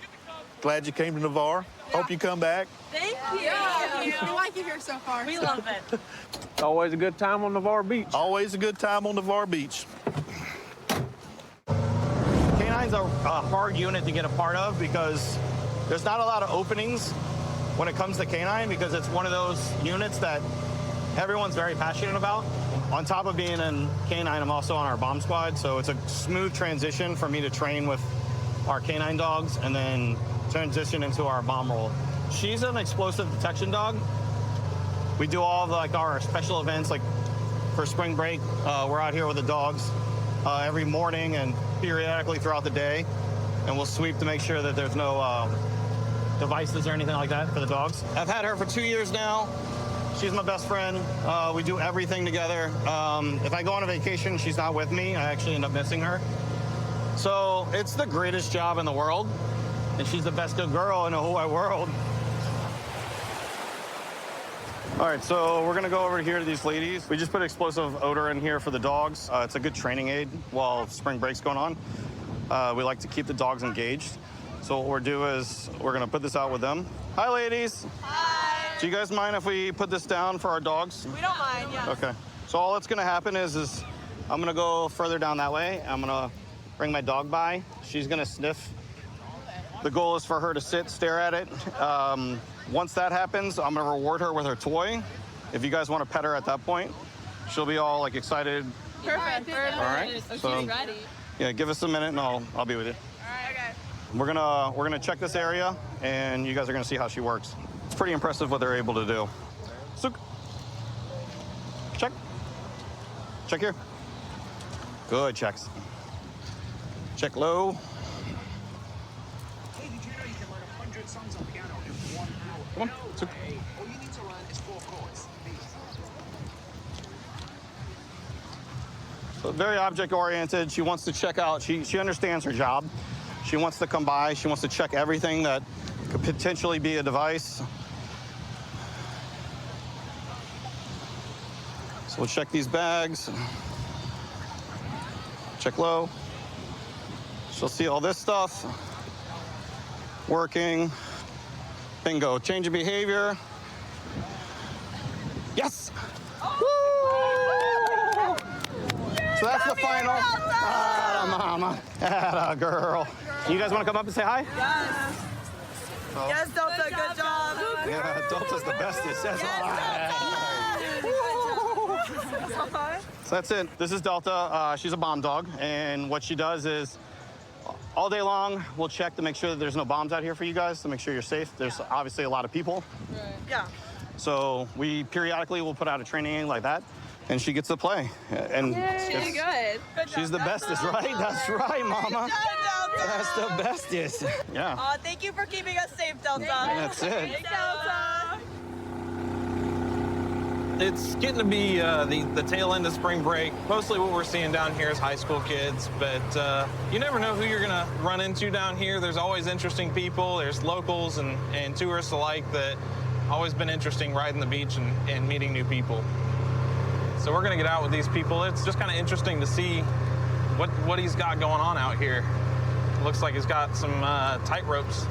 Glad you came to Navarre. Hope you come back. Thank you. Yeah, we like it here so far. We love it. It's always a good time on Navarre Beach. Always a good time on Navarre Beach. K9 K9's a hard unit to get a part of because there's not a lot of openings when it comes to K9 because it's one of those units that everyone's very passionate about. On top of being in K9, I'm also on our bomb squad, so it's a smooth transition for me to train with our K9 dogs and then transition into our bomb role. She's an explosive detection dog. We do all of like our special events, like for spring break. We're out here with the dogs every morning and periodically throughout the day, and we'll sweep to make sure that there's no devices or anything like that for the dogs. I've had her for 2 years now. She's my best friend. We do everything together. If I go on a vacation, she's not with me. I actually end up missing her. So it's the greatest job in the world, and she's the best good girl in the whole wide world. All right, so we're gonna go over here to these ladies. We just put explosive odor in here for the dogs. It's a good training aid while spring break's going on. We like to keep the dogs engaged. So what we'll do is we're gonna put this out with them. Hi, ladies. Hi. Do you guys mind if we put this down for our dogs? We don't mind, yeah. Okay. So all that's gonna happen is I'm gonna go further down that way. I'm gonna bring my dog by. She's gonna sniff. The goal is for her to sit, stare at it. Once that happens, I'm gonna reward her with her toy. If you guys wanna pet her at that point, she'll be all like excited. Perfect. All right. So, yeah, give us a minute and I'll be with you. We're gonna check this area, and you guys are gonna see how she works. It's pretty impressive what they're able to do. Sook. Check. Check here. Good checks. Check low. Hey, did you know you can learn 100 songs on piano in 1 hour? Come on. Sook. All you need to learn is 4 chords. So very object oriented. She wants to check out. She understands her job. She wants to come by. She wants to check everything that could potentially be a device. So we'll check these bags. Check low. She'll see all this stuff. Working. Bingo. Change of behavior. Yes! Woo! So that's the final. Ah, mama. Atta girl. You guys want to come up and say hi? Yes. Oh. Yes, Delta, good job. Yeah, Delta's the bestest. That's So that's it. This is Delta. She's a bomb dog, and what she does is all day long we'll check to make sure that there's no bombs out here for you guys, to make sure you're safe. There's obviously a lot of people. Yeah. So we periodically will put out a training aid like that, and she gets to play. And She's good. she's the bestest, right? That's right, mama. Good job, Delta. That's the bestest. Yeah. Aw, thank you for keeping us safe, Delta. That's it. Thanks, Delta. It's getting to be the tail end of spring break. Mostly what we're seeing down here is high school kids, but you never know who you're gonna run into down here. There's always interesting people. There's locals and tourists alike that always been interesting riding the beach and meeting new people. So we're gonna get out with these people. It's just kind of interesting to see what he's got going on out here. It looks like he's got some tight ropes.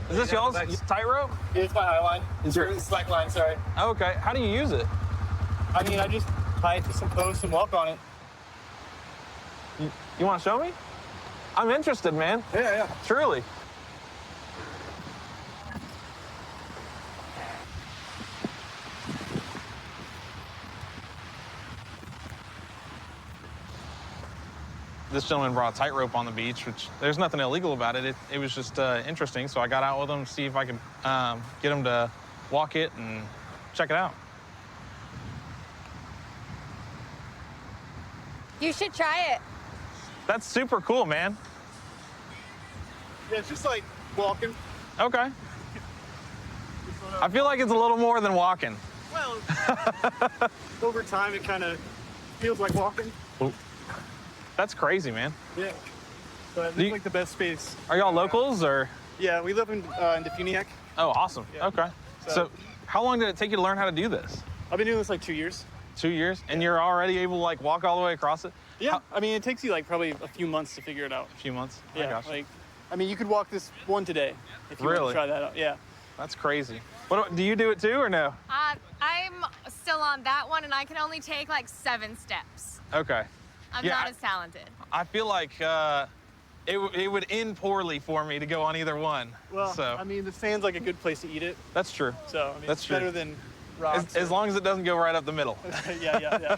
Is this y'all's tightrope? Yeah, it's my high line. It's your slack line, sorry. Oh, okay. How do you use it? I mean, I just tie it to some posts and walk on it. You want to show me? I'm interested, man. Yeah. Truly. This gentleman brought a tightrope on the beach, which there's nothing illegal about it. It was just interesting, so I got out with him to see if I could get him to walk it and check it out. You should try it. That's super cool, man. Yeah, it's just like walking. Okay. I feel like it's a little more than walking. Well, over time, it kind of feels like walking. That's crazy, man. Yeah. But it's like the best space. Are y'all locals or? Yeah, we live in Defuniak. Oh, awesome. Yeah. Okay. So how long did it take you to learn how to do this? I've been doing this like 2 years. 2 years? And you're already able to like walk all the way across it? Yeah. I mean, it takes you like probably a few months to figure it out. A few months? Yeah. I gotcha. Like, I mean, you could walk this one today if you want Really? to try that out. Yeah. That's crazy. What do you do it too or no? I'm still on that one, and I can only take like 7 steps. Okay. I'm Yeah, not as talented. I feel like it would end poorly for me to go on either one. Well, so I mean, the sand's like a good place to eat it. that's true. So I mean, That's it's true. better than rocks. As long as it doesn't go right up the middle. yeah.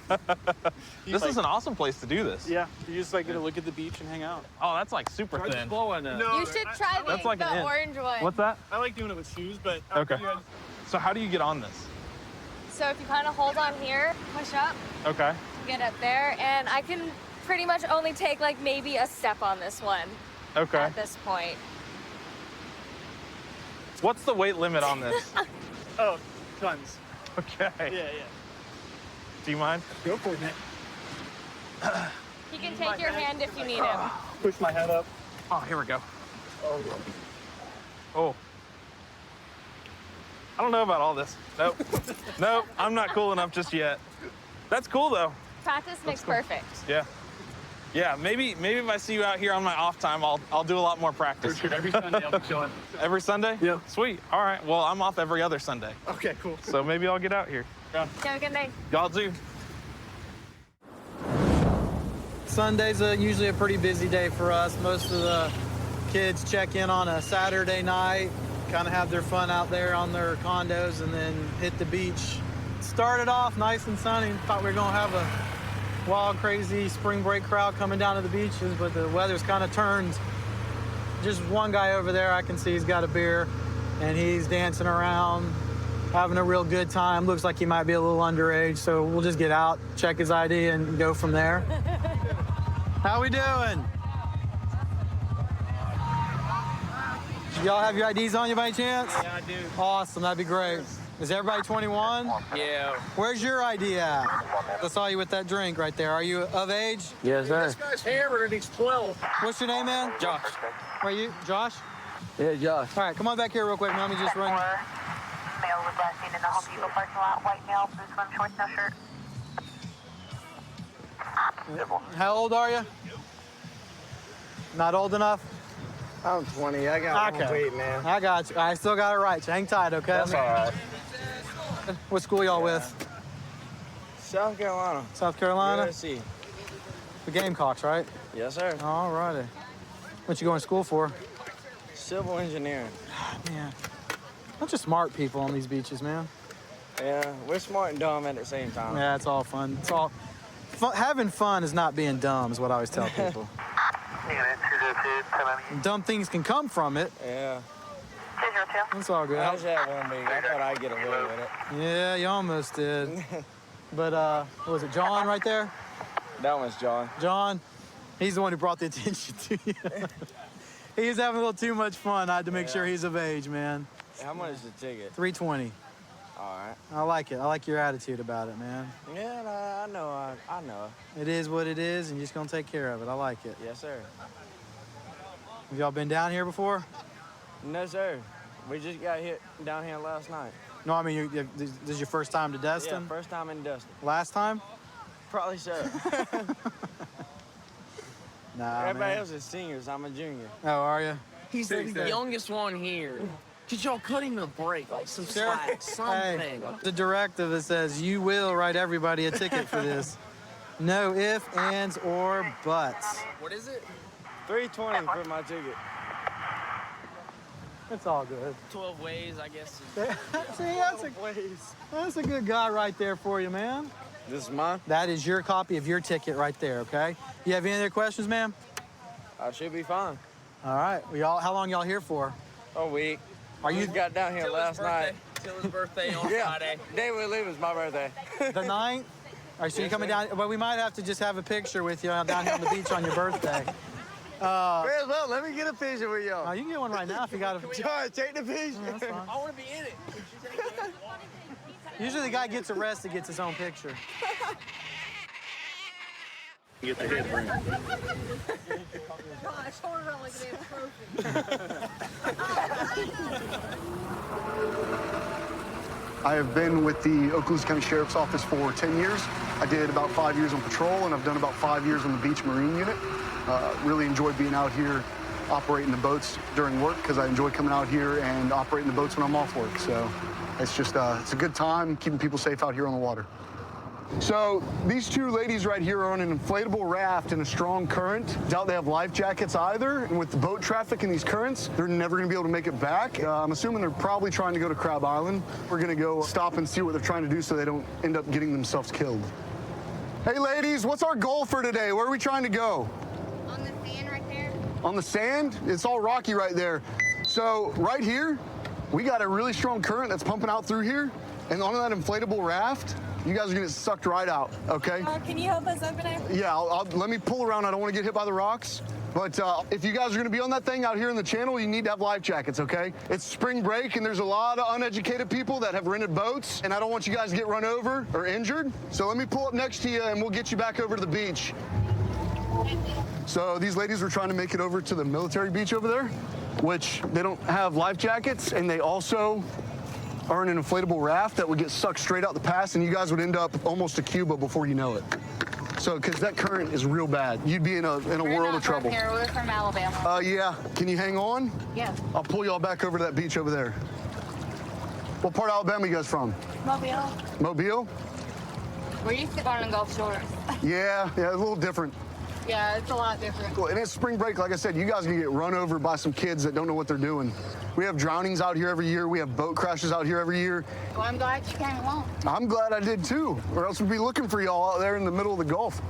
This is an awesome place to do this. Yeah, you just like gonna look at the beach and hang out. Oh, that's like super thin. No, You should try That's like an the int. orange one. What's that? I like doing it with shoes, but Okay. So how do you get on this? So if you kind of hold on here, push up, Okay. get up there, and I can pretty much only take like maybe a step on this one Okay. at this point. What's the weight limit on this? Oh, tons. Okay. Yeah. Do you mind? Go for it, man. He can take your hand if you need him. Push my head up. Oh, here we go. Oh. I don't know about all this. Nope. Nope, I'm not cool enough just yet. That's cool though. Practice makes perfect. Yeah. Yeah, maybe if I see you out here on my off time, I'll do a lot more practice. For sure, every Sunday I'll be chilling. Every Sunday? Yeah. Sweet. All right. Well, I'm off every other Sunday. Okay, cool. So maybe I'll get out here. Yeah. Have a good night. Y'all too. Sunday's usually a pretty busy day for us. Most of the kids check in on a Saturday night, kind of have their fun out there on their condos, and then hit the beach. Started off nice and sunny. Thought we were going to have a wild, crazy spring break crowd coming down to the beaches, but the weather's kind of turned. Just one guy over there I can see, he's got a beer, and he's dancing around, having a real good time. Looks like he might be a little underage, so we'll just get out, check his ID, and go from there. How we doing? Y'all have your IDs on you by chance? Yeah, I do. Awesome, that'd be great. Is everybody 21? Yeah. Where's your ID at? I saw you with that drink right there. Are you of age? Yes, sir. This guy's hammered and he's 12. What's your name, man? Josh. Are you Josh? Yeah, Josh. All right, come on back here real quick. Let me just run. Male was last seen in the Home Depot parking lot. White male, blue swim shorts, no shirt. How old are you? Not old enough? I'm 20. I got Okay. one weight, man. I got you. I still got it right. So hang tight, okay? That's all right. What school y'all with? South Carolina. South Carolina? USC. The Gamecocks, right? Yes, sir. All righty. What you going to school for? Civil engineering. Man, bunch of smart people on these beaches, man. Yeah, we're smart and dumb at the same time. Yeah, it's all fun. It's all having fun is not being dumb, is what I always tell people. Dumb things can come from it. Yeah. It's all good. I just had one week. I thought I'd get away with it. Yeah, you almost did. But what was it John right there? That one's John. John, he's the one who brought the attention to you. He was having a little too much fun. I had to make sure he's of age, man. How much is the ticket? $320. All right. I like it. I like your attitude about it, man. Yeah, no, I know. I know. It is what it is, and you're just gonna take care of it. I like it. Yes, sir. Have y'all been down here before? No, sir. We just got hit down here last night. No, I mean, this is your first time to Destin? Yeah, first time in Destin. Last time? Probably so. Nah, Everybody man. else is seniors. I'm a junior. Oh, are you? He's the youngest one here. Could y'all cut him a break, like some slack, something? Hey, the directive that says you will write everybody a ticket for this. No ifs, ands, or buts. What is it? $320 for my ticket. It's all good. 12 ways, I guess. See, that's a good guy right there for you, man. This is mine? That is your copy of your ticket right there, okay? You have any other questions, ma'am? I should be fine. All right. How long y'all here for? A week. Are you got down here last night? Till his birthday on Yeah, Friday. day we leave is my birthday. The 9th? All right, so you're coming down. Well, we might have to just have a picture with you down here on the beach on your birthday. May as well. Let me get a picture with y'all. Oh, you can get one right now if you got a. John, take the picture. That's fine. I want to be in it. Usually the guy gets arrested gets his own picture. Get the head ring. Gosh, hold it on like a damn trophy. I have been with the Okaloosa County Sheriff's Office for 10 years. I did about 5 years on patrol, and I've done about 5 years on the Beach Marine Unit. Really enjoyed being out here operating the boats during work because I enjoy coming out here and operating the boats when I'm off work. So it's just, it's a good time keeping people safe out here on the water. So these two ladies right here are on an inflatable raft in a strong current. Doubt they have life jackets either. And with the boat traffic and these currents, they're never gonna be able to make it back. I'm assuming they're probably trying to go to Crab Island. We're gonna go stop and see what they're trying to do so they don't end up getting themselves killed. Hey ladies, what's our goal for today? Where are we trying to go? On the sand right there. On the sand? It's all rocky right there. So right here, we got a really strong current that's pumping out through here. And on that inflatable raft, you guys are gonna get sucked right out, okay? Can you help us open it? Yeah, let me pull around. I don't want to get hit by the rocks. But if you guys are going to be on that thing out here in the channel, you need to have life jackets, okay? It's spring break, and there's a lot of uneducated people that have rented boats, and I don't want you guys to get run over or injured. So let me pull up next to you, and we'll get you back over to the beach. So these ladies were trying to make it over to the military beach over there, which they don't have life jackets, and they also are in an inflatable raft that would get sucked straight out the pass, and you guys would end up almost to Cuba before you know it. So, because that current is real bad. You'd be in a world of trouble. Here. We're from Alabama. Yeah. Can you hang on? Yeah. I'll pull y'all back over to that beach over there. What part of Alabama you guys from? Mobile. Mobile? We're used to going to Gulf Shores. Yeah, a little different. Yeah, it's a lot different. Well, and it's spring break, like I said, you guys are gonna get run over by some kids that don't know what they're doing. We have drownings out here every year. We have boat crashes out here every year. Well, I'm glad you came along. I'm glad I did too, or else we'd be looking for y'all out there in the middle of the Gulf.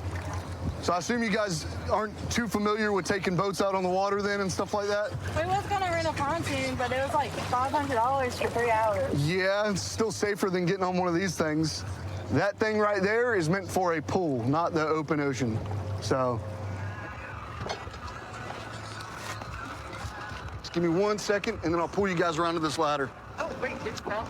So I assume you guys aren't too familiar with taking boats out on the water then and stuff like that? We was gonna rent a pontoon, but it was like $500 for 3 hours. Yeah, it's still safer than getting on one of these things. That thing right there is meant for a pool, not the open ocean. So, just give me 1 second and then I'll pull you guys around to this ladder. Oh, wait, it's fell.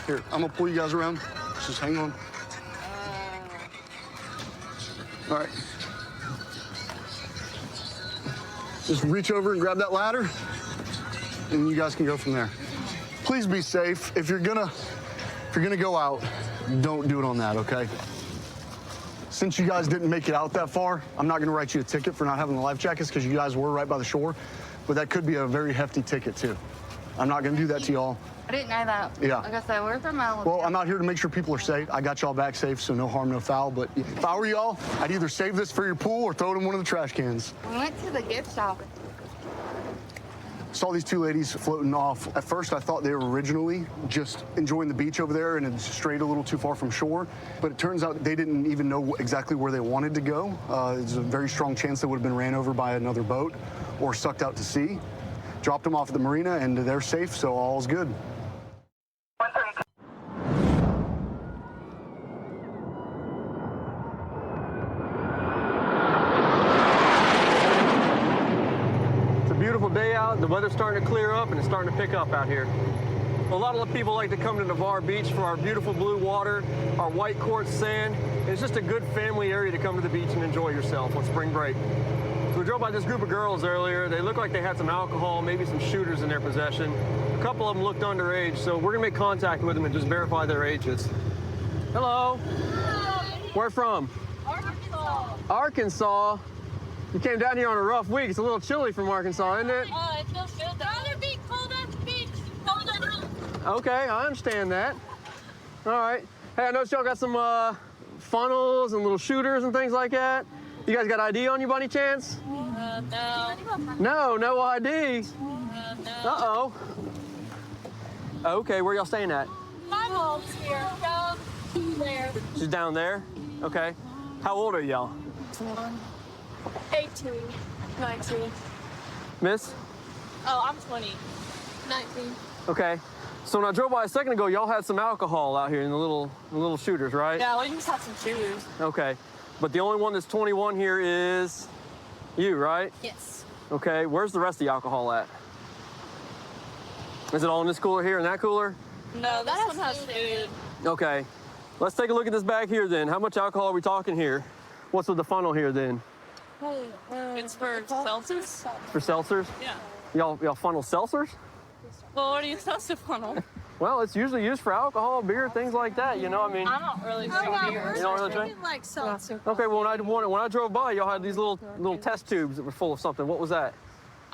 Here, I'm gonna pull you guys around. Just hang on. All right. Just reach over and grab that ladder, and you guys can go from there. Please be safe. If you're gonna go out, don't do it on that, okay? Since you guys didn't make it out that far, I'm not gonna write you a ticket for not having the life jackets because you guys were right by the shore, but that could be a very hefty ticket too. I'm not gonna do that to y'all. I didn't know that. Yeah. Like I said, we're from Alabama. Well, I'm out here to make sure people are safe. I got y'all back safe, so no harm, no foul. But if I were y'all, I'd either save this for your pool or throw it in one of the trash cans. We went to the gift shop. Saw these two ladies floating off. At first, I thought they were originally just enjoying the beach over there and had strayed a little too far from shore. But it turns out they didn't even know exactly where they wanted to go. There's a very strong chance they would have been ran over by another boat or sucked out to sea. Dropped them off at the marina, and they're safe, so all's good. Beautiful day out. The weather's starting to clear up and it's starting to pick up out here. A lot of people like to come to Navarre Beach for our beautiful blue water, our white quartz sand. It's just a good family area to come to the beach and enjoy yourself on spring break. So we drove by this group of girls earlier. They looked like they had some alcohol, maybe some shooters in their possession. A couple of them looked underage, so we're gonna make contact with them and just verify their ages. Hello. Where from? Arkansas. Arkansas. You came down here on a rough week. It's a little chilly from Arkansas, isn't it? It feels good. Rather be cold at the beach. Cold at home. Okay, I understand that. All right. Hey, I noticed y'all got some funnels and little shooters and things like that. You guys got ID on you by any chance? No. No ID? No. Uh-oh. Okay, where y'all staying at? My mom's here. Down there. She's down there? Okay. How old are y'all? 18. 19. Miss? Oh, I'm 20. 19. Okay. So when I drove by a second ago, y'all had some alcohol out here in the little shooters, right? Yeah, we just have some shooters. Okay. But the only one that's 21 here is you, right? Yes. Okay. Where's the rest of the alcohol at? Is it all in this cooler here and that cooler? No, this one has food. Okay. Let's take a look at this bag here then. How much alcohol are we talking here? What's with the funnel here then? It's for seltzers. For seltzers? Yeah. Y'all funnel seltzers? Well, what are you supposed to funnel? Well, it's usually used for alcohol, beer, things like that. You know, I mean. I don't really drink beer. You don't really drink? Like seltzer. Okay. Well, when I drove by, y'all had these little test tubes that were full of something. What was that?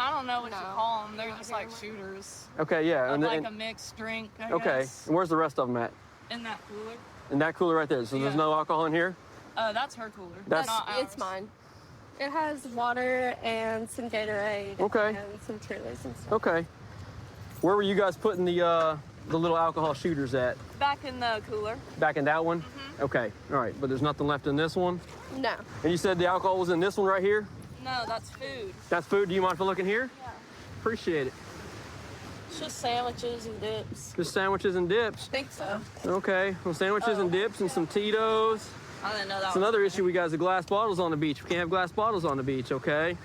I don't know what you call them. They're just like shooters. Okay, yeah. Like a mixed drink, I okay, guess. and where's the rest of them at? In that cooler. In that cooler right there. So there's no alcohol in here? That's her cooler. That's- not ours. It's mine. It has water and some Gatorade. Okay. And some Trulies and stuff. Okay. Where were you guys putting the little alcohol shooters at? Back in the cooler. Back in that one? Okay, all right. But there's nothing left in this one? No. And you said the alcohol was in this one right here? No, that's food. That's food. Do you mind if I look in here? Yeah. Appreciate it. It's just sandwiches and dips. Just sandwiches and dips? I think so. Okay. Well, sandwiches and dips and some Tito's. I didn't know that. It's another issue we got is the glass bottles on the beach. We can't have glass bottles on the beach, okay?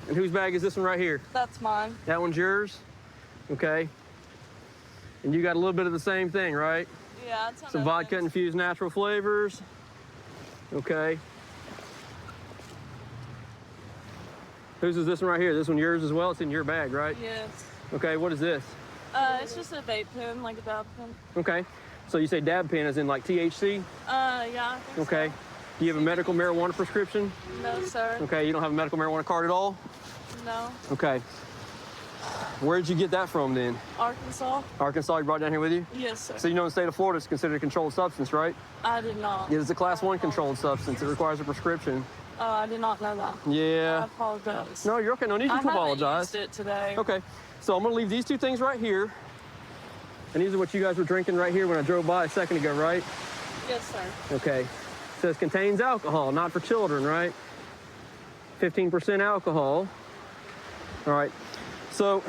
And whose bag is this one right here? That's mine. That one's yours? Okay. And you got a little bit of the same thing, right? Yeah, it's Some vodka infused natural flavors. Okay. Whose is this one right here? This one yours as well? It's in your bag, right? Yes. Okay, what is this? It's just a vape pen, like a dab pen. Okay. So you say dab pen as in like THC? Yeah. I think Okay. Do you have a medical marijuana prescription? so. No, sir. Okay, you don't have a medical marijuana card at all? No. Okay. Where did you get that from then? Arkansas? Arkansas, you brought it down here with you? Yes, sir. So you know in the state of Florida it's considered a controlled substance, right? I did not. It is a class 1 controlled substance. It requires a prescription. I did not know that. Yeah. I apologize. No, you're okay. No need to I apologize. haven't used it today. Okay. So I'm gonna leave these two things right here. And these are what you guys were drinking right here when I drove by a second ago, right? Yes, sir. Okay. It says contains alcohol, not for children, right? 15% alcohol. All right. So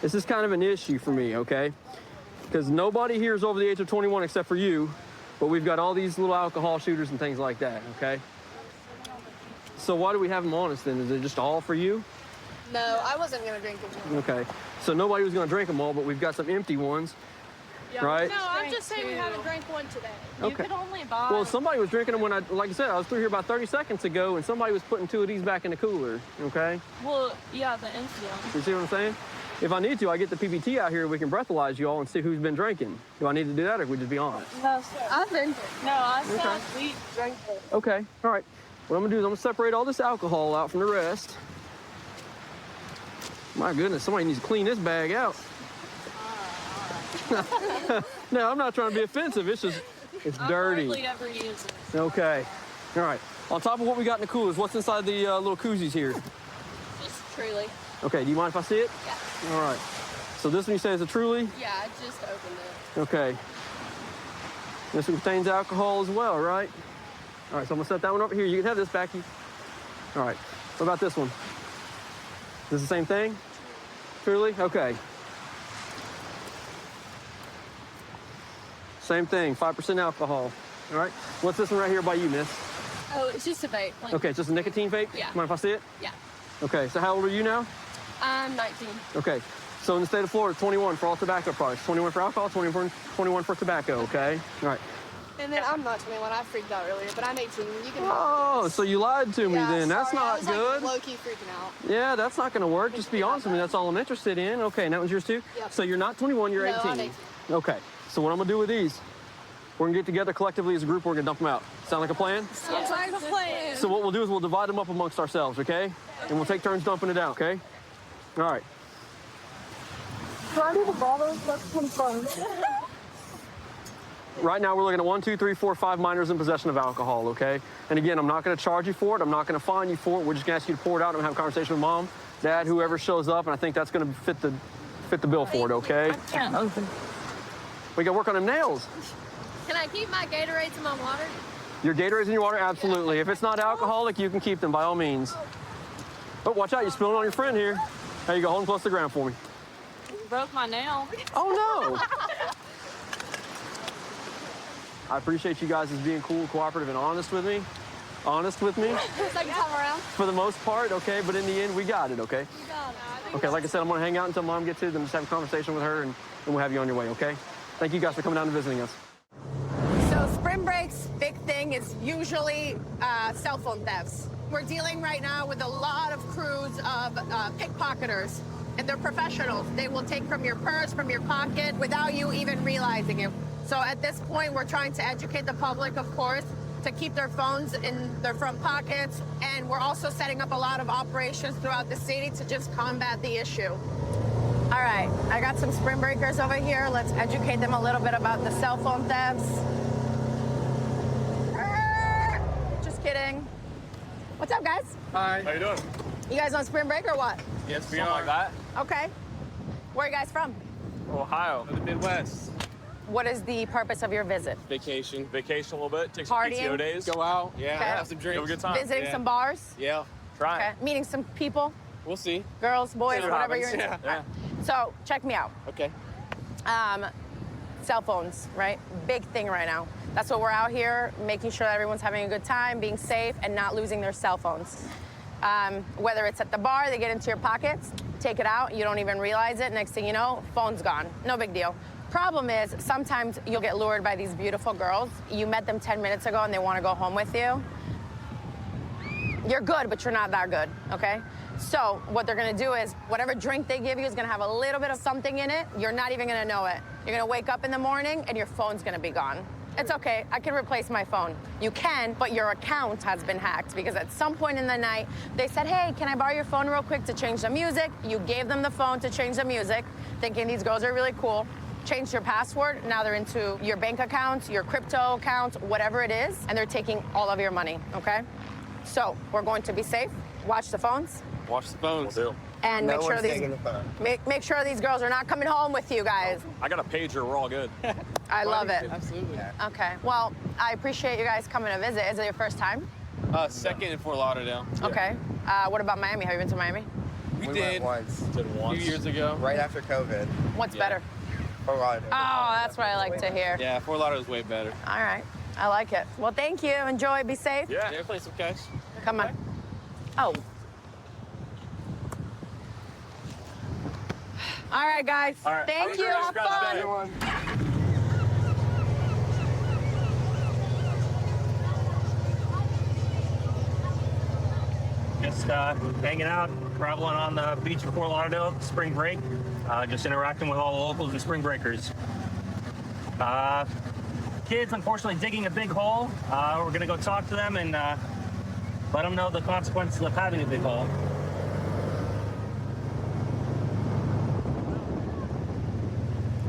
this is kind of an issue for me, okay? Because nobody here is over the age of 21 except for you, but we've got all these little alcohol shooters and things like that, okay? So why do we have them on us then? Is it just all for you? No, I wasn't going to drink it. Okay. So nobody was going to drink them all, but we've got some empty ones, right? No, I'm just saying we haven't drank one today. Okay. You could only buy. Well, somebody was drinking them when like I said, I was through here about 30 seconds ago, and somebody was putting 2 of these back in the cooler, okay? Well, yeah, the empty one. You see what I'm saying? If I need to, I get the PBT out here, we can breathalyze you all and see who's been drinking. Do I need to do that, or we just be honest? No, sir. I've been. No, I said we drank it. Okay, all right. What I'm gonna do is I'm gonna separate all this alcohol out from the rest. My goodness, somebody needs to clean this bag out. No, I'm not trying to be offensive. It's just, it's dirty. I hardly ever use it. Okay, all right. On top of what we got in the coolers, what's inside the little koozies here? Just Truly. Okay, do you mind if I see it? Yeah. All right. So this one you say is a Truly? Yeah, I just opened it. Okay. This one contains alcohol as well, right? All right, so I'm gonna set that one over here. You can have this, Becky. All right. What about this one? Is this the same thing? Truly? Okay. Same thing, 5% alcohol. All right. What's this one right here by you, miss? Oh, it's just a vape. Like, Okay, it's just a nicotine vape? Yeah. Mind if I see it? Yeah. Okay, so how old are you now? I'm 19. Okay. So in the state of Florida, 21 for all tobacco products. 21 for alcohol, 21 for tobacco, okay? All right. And then I'm not 21. I freaked out earlier, but I'm 18. You can. Oh, so you lied to me Yeah, then. That's sorry, I not was, good. Like, low-key freaking out. Yeah, that's not going to work. Just be honest with me. That's all I'm interested in. Okay, and that one's yours too? Yep. So you're not 21, you're No, 18. I'm 18. Okay, so what I'm going to do with these, we're going to get together collectively as a group. We're going to dump them out. Sound like a plan? Sounds like a plan. So what we'll do is we'll divide them up amongst ourselves, okay? And we'll take turns dumping it out, okay? All right. Do I need a bottle? That's some fun. Right now, we're looking at 1, 2, 3, 4, 5 minors in possession of alcohol, okay? And again, I'm not going to charge you for it. I'm not going to fine you for it. We're just going to ask you to pour it out and have a conversation with mom, dad, whoever shows up, and I think that's going to fit the bill for it, okay? I can't open. We got to work on them nails. Can I keep my Gatorades in my water? Your Gatorades in your water? Absolutely. If it's not alcoholic, you can keep them by all means. Oh, watch out. You're spilling on your friend here. There you go. Hold them close to the ground for me. Broke my nail. Oh, no. I appreciate you guys as being cool, cooperative, and honest with me. Honest with me. Second time around. For the most part, okay? But in the end, we got it, okay? You got it. Okay, like I said, I'm going to hang out until mom gets here, then just have a conversation with her, and we'll have you on your way, okay? Thank you guys for coming down and visiting us. So spring break's big thing is usually cell phone thefts. We're dealing right now with a lot of crews of pickpocketers, and they're professionals. They will take from your purse, from your pocket, without you even realizing it. So at this point, we're trying to educate the public, of course, to keep their phones in their front pockets. And we're also setting up a lot of operations throughout the city to just combat the issue. All right, I got some spring breakers over here. Let's educate them a little bit about the cell phone thefts. Just kidding. What's up, guys? Hi. How you doing? You guys on spring break or what? Yes, we are. Like that. Okay. Where are you guys from? Ohio, the Midwest. What is the purpose of your visit? Vacation a little bit. Take some Partying? PTO days. Go out. Yeah, Okay. have some drinks. Have a good time. Visiting some bars? Yeah, try Okay. it. Meeting some people? We'll see. Girls, boys, See what whatever happens. you're into. Yeah. So check me out. Okay. Cell phones, right? Big thing right now. That's what we're out here, making sure that everyone's having a good time, being safe, and not losing their cell phones. Whether it's at the bar, they get into your pockets, take it out, you don't even realize it. Next thing you know, phone's gone. No big deal. Problem is, sometimes you'll get lured by these beautiful girls. You met them 10 minutes ago and they want to go home with you. You're good, but you're not that good, okay? So what they're gonna do is, whatever drink they give you is gonna have a little bit of something in it. You're not even gonna know it. You're gonna wake up in the morning and your phone's gonna be gone. It's okay, I can replace my phone. You can, but your account has been hacked because at some point in the night, they said, hey, can I borrow your phone real quick to change the music? You gave them the phone to change the music, thinking these girls are really cool. Changed your password, now they're into your bank accounts, your crypto accounts, whatever it is, and they're taking all of your money, okay? So we're going to be safe, watch the phones, Watch the phones. and No make sure one's these taking the phone. make sure these girls are not coming home with you guys. I got a pager. We're all good. I love it. Absolutely. Okay. Well, I appreciate you guys coming to visit. Is it your first time? Second in Fort Lauderdale. Okay. What about Miami? Have you been to Miami? We did once. a few years ago. Right after COVID. What's better? Fort Lauderdale. Oh, that's what I like to hear. Yeah, Fort Lauderdale's way better. All right. I like it. Well, thank you. Enjoy. Be safe. Yeah. Play some cash. Come on. Oh. All right, guys. All right. Thank you. Have fun. Just hanging out, traveling on the beach of Fort Lauderdale, spring break, just interacting with all the locals and spring breakers. Kids, unfortunately, digging a big hole. We're gonna go talk to them and let them know the consequences of having a big hole.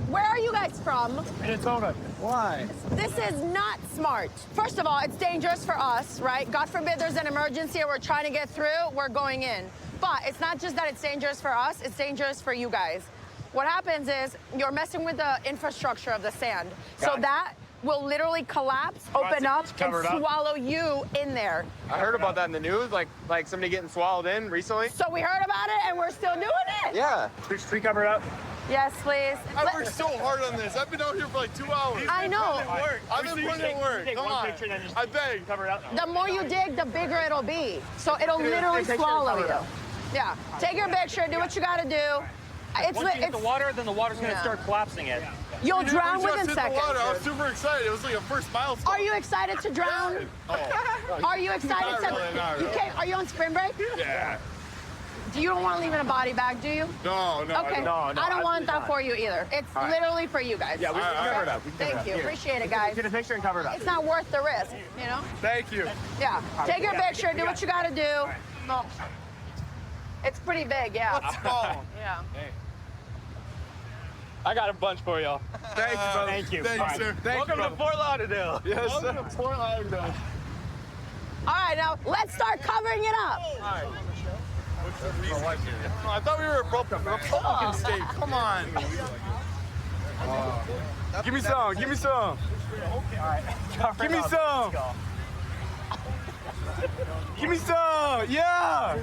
Where are you guys from? Minnesota. Why? This is not smart. First of all, it's dangerous for us, right? God forbid there's an emergency and we're trying to get through, we're going in. But it's not just that it's dangerous for us, it's dangerous for you guys. What happens is you're messing with the infrastructure of the sand. So that will literally collapse, open up, and swallow you in there. I heard about that in the news, like somebody getting swallowed in recently. So we heard about it and we're still doing it. Yeah. Tree covered up. Yes, please. I worked so hard on this. I've been out here for like 2 hours. I know. I've been putting in work. Come on. I beg. Cover it up. The more you dig, the bigger it'll be. So it'll literally swallow you. Yeah. Take your picture, do what you gotta do. Once you hit the water, then the water's gonna start collapsing it. You'll drown We just within hit the seconds. water. I was super excited. It was like a first milestone. Are you excited to drown? Are you excited to? Not really. Are you on spring break? Yeah. You don't want to leave in a body bag, do you? No. Okay. I don't want that for you either. It's literally for you guys. Yeah, we can cover it up. Thank you. Appreciate it, guys. Get a picture and cover it up. It's not worth the risk, you know? Thank you. Yeah. Take your picture, do what you gotta do. No. It's pretty big, yeah. What's small? Yeah. I got a bunch for y'all. Thank you, brother. Thank you. Thank you, sir. Thank Welcome you, to Fort Lauderdale. Yes, Welcome to Fort Lauderdale. All right, now let's start covering it up. I thought we were a Republican state. Come on. Give me some. Give me some. Give me some. Give me some. Yeah.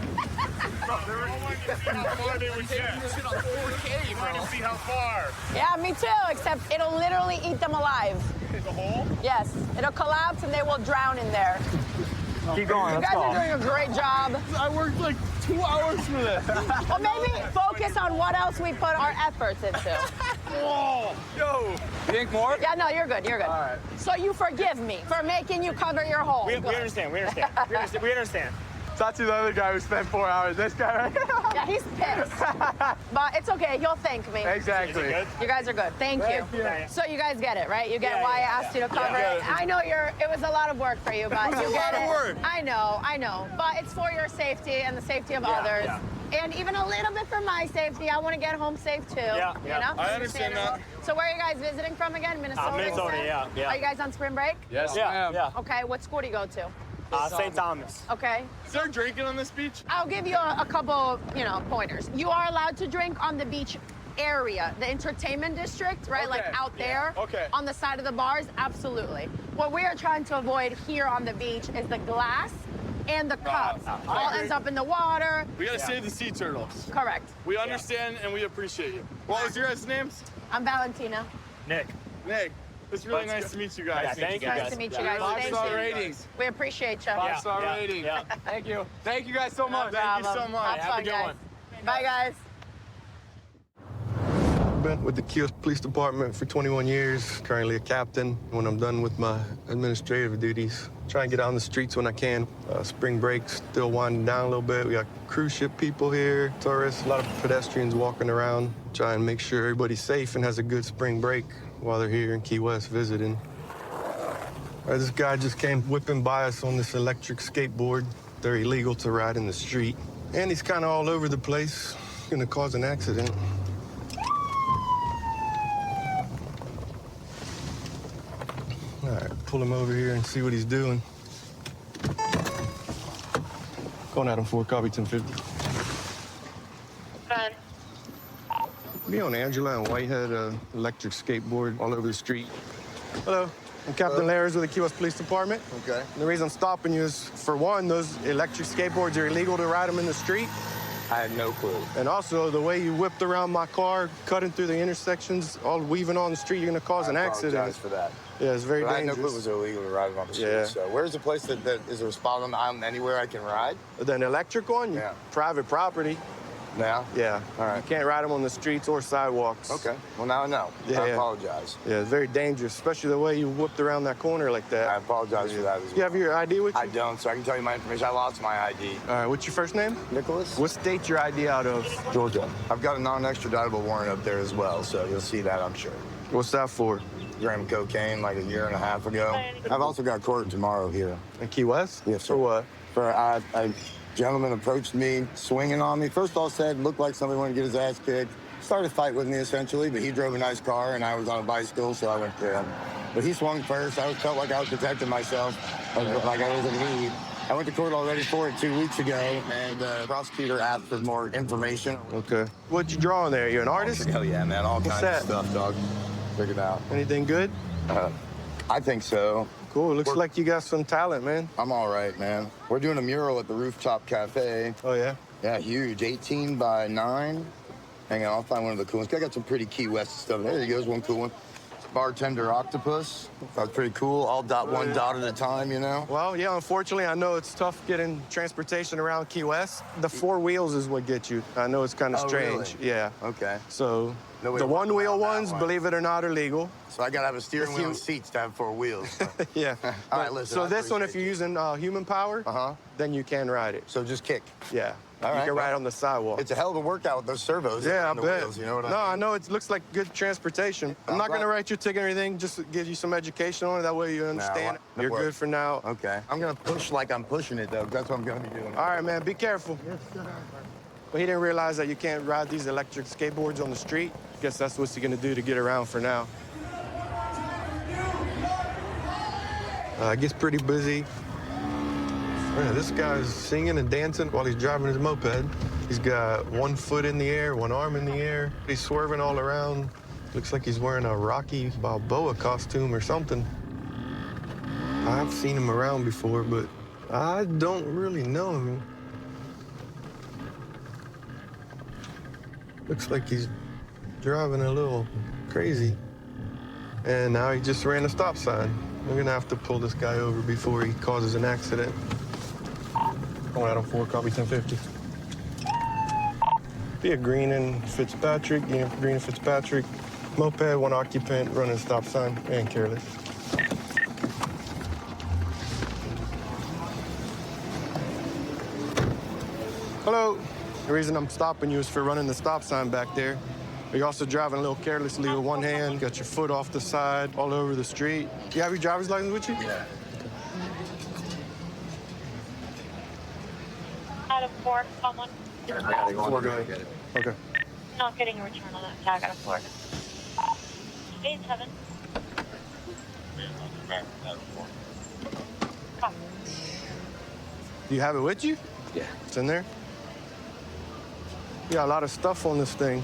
Yeah, me too, except it'll literally eat them alive. The hole? Yes, it'll collapse and they will drown in there. Keep going. You guys are doing a great job. I worked like 2 hours for this. Well, maybe focus on what else we put our efforts into. Whoa. Yo. You think more? Yeah, no, you're good. You're good. All right. So you forgive me for making you cover your hole. We understand. We understand. We understand. Not to the other guy who spent 4 hours. This guy right here. Yeah, he's pissed. But it's okay. He'll thank me. Exactly. You guys are good. Thank you. So you guys get it, right? You get why I asked you to cover it. I know it was a lot of work for you, but you get it. I know. But it's for your safety and the safety of others. And even a little bit for my safety. I want to get home safe too. Yeah. You know? I understand that. So where are you guys visiting from again? Minnesota? Minnesota, you said? yeah. Are you guys on spring break? Yes, ma'am. Yeah. Okay, what school do you go to? St. Thomas. Okay. Is there drinking on this beach? I'll give you a couple, pointers. You are allowed to drink on the beach area, the entertainment district, right? Like out there on the side of the bars, absolutely. What we are trying to avoid here on the beach is the glass and the cups. All ends up in the water. We gotta save the sea turtles. Correct. We understand and we appreciate you. What was your guys' names? I'm Valentina. Nick. It's really nice to meet you guys. Thank you. Nice to meet you guys. 5-star ratings. We appreciate you. 5-star rating. Yeah. Thank you. Thank you guys so much. Thank you so much. Have a good one. Bye, guys. Been with the Kios Police Department for 21 years, currently a captain. When I'm done with my administrative duties, try and get out on the streets when I can. Spring break still winding down a little bit. We got cruise ship people here, tourists, a lot of pedestrians walking around. Try and make sure everybody's safe and has a good spring break while they're here in Key West visiting. This guy just came whipping by us on this electric skateboard. They're illegal to ride in the street. And he's kind of all over the place, gonna cause an accident. All right, pull him over here and see what he's doing. Going at him for copy 1050. Be on Angela and Whitehead, electric skateboard all over the street. Hello, I'm Captain Lares with the Key West Police Department. Okay. And the reason I'm stopping you is, for one, those electric skateboards are illegal to ride them in the street. I had no clue. And also, the way you whipped around my car, cutting through the intersections, all weaving on the street, you're gonna cause an accident. I apologize for that. Yeah, it's very But dangerous. I had no clue it was illegal to ride on the street. Yeah. So where's the place that is there a spot on anywhere I can ride? An electric one? Yeah. Private property. Now? Yeah. All right. You can't ride them on the streets or sidewalks. Okay. Well, now I know. Yeah, I yeah. apologize. Yeah, it's very dangerous, especially the way you whipped around that corner like that. I apologize for that as well. You have your ID with you? I don't, so I can tell you my information. I lost my ID. All right, what's your first name? Nicholas. What state your ID out of? Georgia. I've got a non-extraditable warrant up there as well, so you'll see that, I'm sure. What's that for? Gram cocaine like a year and a half ago. I've also got court tomorrow here. In Key West? Yes, sir. For what? For a gentleman approached me, swinging on me. First all said, looked like somebody wanted to get his ass kicked. Started a fight with me, essentially, but he drove a nice car, and I was on a bicycle, so I went to him. But he swung first. I felt like I was protecting myself, like I was in need. I went to court already for it 2 weeks ago, and the prosecutor asked for more information. Okay. What'd you draw in there? You're an artist? Hell yeah, man. All kinds of stuff, dog. Check it out. Anything good? I think so. Cool. Looks like you got some talent, man. I'm all right, man. We're doing a mural at the Rooftop Cafe. Oh, yeah? Yeah, huge. 18 by 9. Hang on, I'll find one of the cool ones. I got some pretty Key West stuff. There he goes, one cool one. Bartender octopus. That's pretty cool. All one dot at a time, you know? Well, yeah, unfortunately, I know it's tough getting transportation around Key West. The 4 wheels is what gets you. I know it's kind of strange. Really? Yeah. Okay. So No way the to one wheel walk around ones, that one. believe it or not, are legal. So I gotta have a steering wheel and seats to have 4 wheels. Yeah. All right, listen. So I this one, if appreciate you're using human power, then you can ride it. So just kick. Yeah. All you right, can ride well, on the sidewalk. It's a hell of a workout with those servos. Yeah, I and the bet. Wheels, you know what I No, mean? I know it looks like good transportation. I'm not going to write you a ticket or anything, just to give you some education on it. That way you understand. No, You're good for now. Okay. I'm gonna push like I'm pushing it, though. That's what I'm gonna be doing. All right, man, be careful. Yes, sir. But he didn't realize that you can't ride these electric skateboards on the street. Guess that's what he's going to do to get around for now. It gets pretty busy. Yeah, this guy's singing and dancing while he's driving his moped. He's got 1 foot in the air, 1 arm in the air. He's swerving all around. Looks like he's wearing a Rocky Balboa costume or something. I've seen him around before, but I don't really know him. Looks like he's driving a little crazy. And now he just ran a stop sign. We're gonna have to pull this guy over before he causes an accident. Going out on 4, copy 1050. Be a Green and Fitzpatrick, Green and Fitzpatrick. Moped, 1 occupant, running a stop sign, and careless. Hello. The reason I'm stopping you is for running the stop sign back there. You're also driving a little carelessly with one hand, got your foot off the side, all over the street. You have your driver's license with you? Yeah. Out of 4, someone. I gotta go. 4, go ahead. Okay. Not getting a return on that tag out of 4. 8-7. Do you have it with you? Yeah. It's in there? You got a lot of stuff on this thing.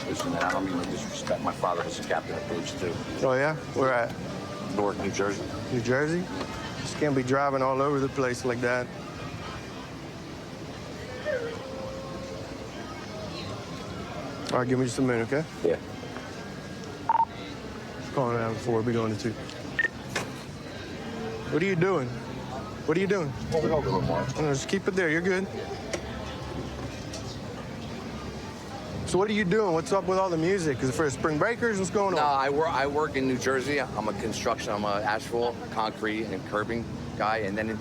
Listen, man, I don't mean to disrespect. My father was a captain of police, too. Oh, yeah? Where at? Newark, New Jersey. New Jersey? Just can't be driving all over the place like that. All right, give me just a minute, okay? Yeah. Calling it out before we'll be going to 2. What are you doing? What are you doing? No, just keep it there. You're good. So what are you doing? What's up with all the music? Is it for the spring breakers? What's going on? No, I work in New Jersey. I'm a construction. I'm a asphalt, concrete, and curbing guy. And then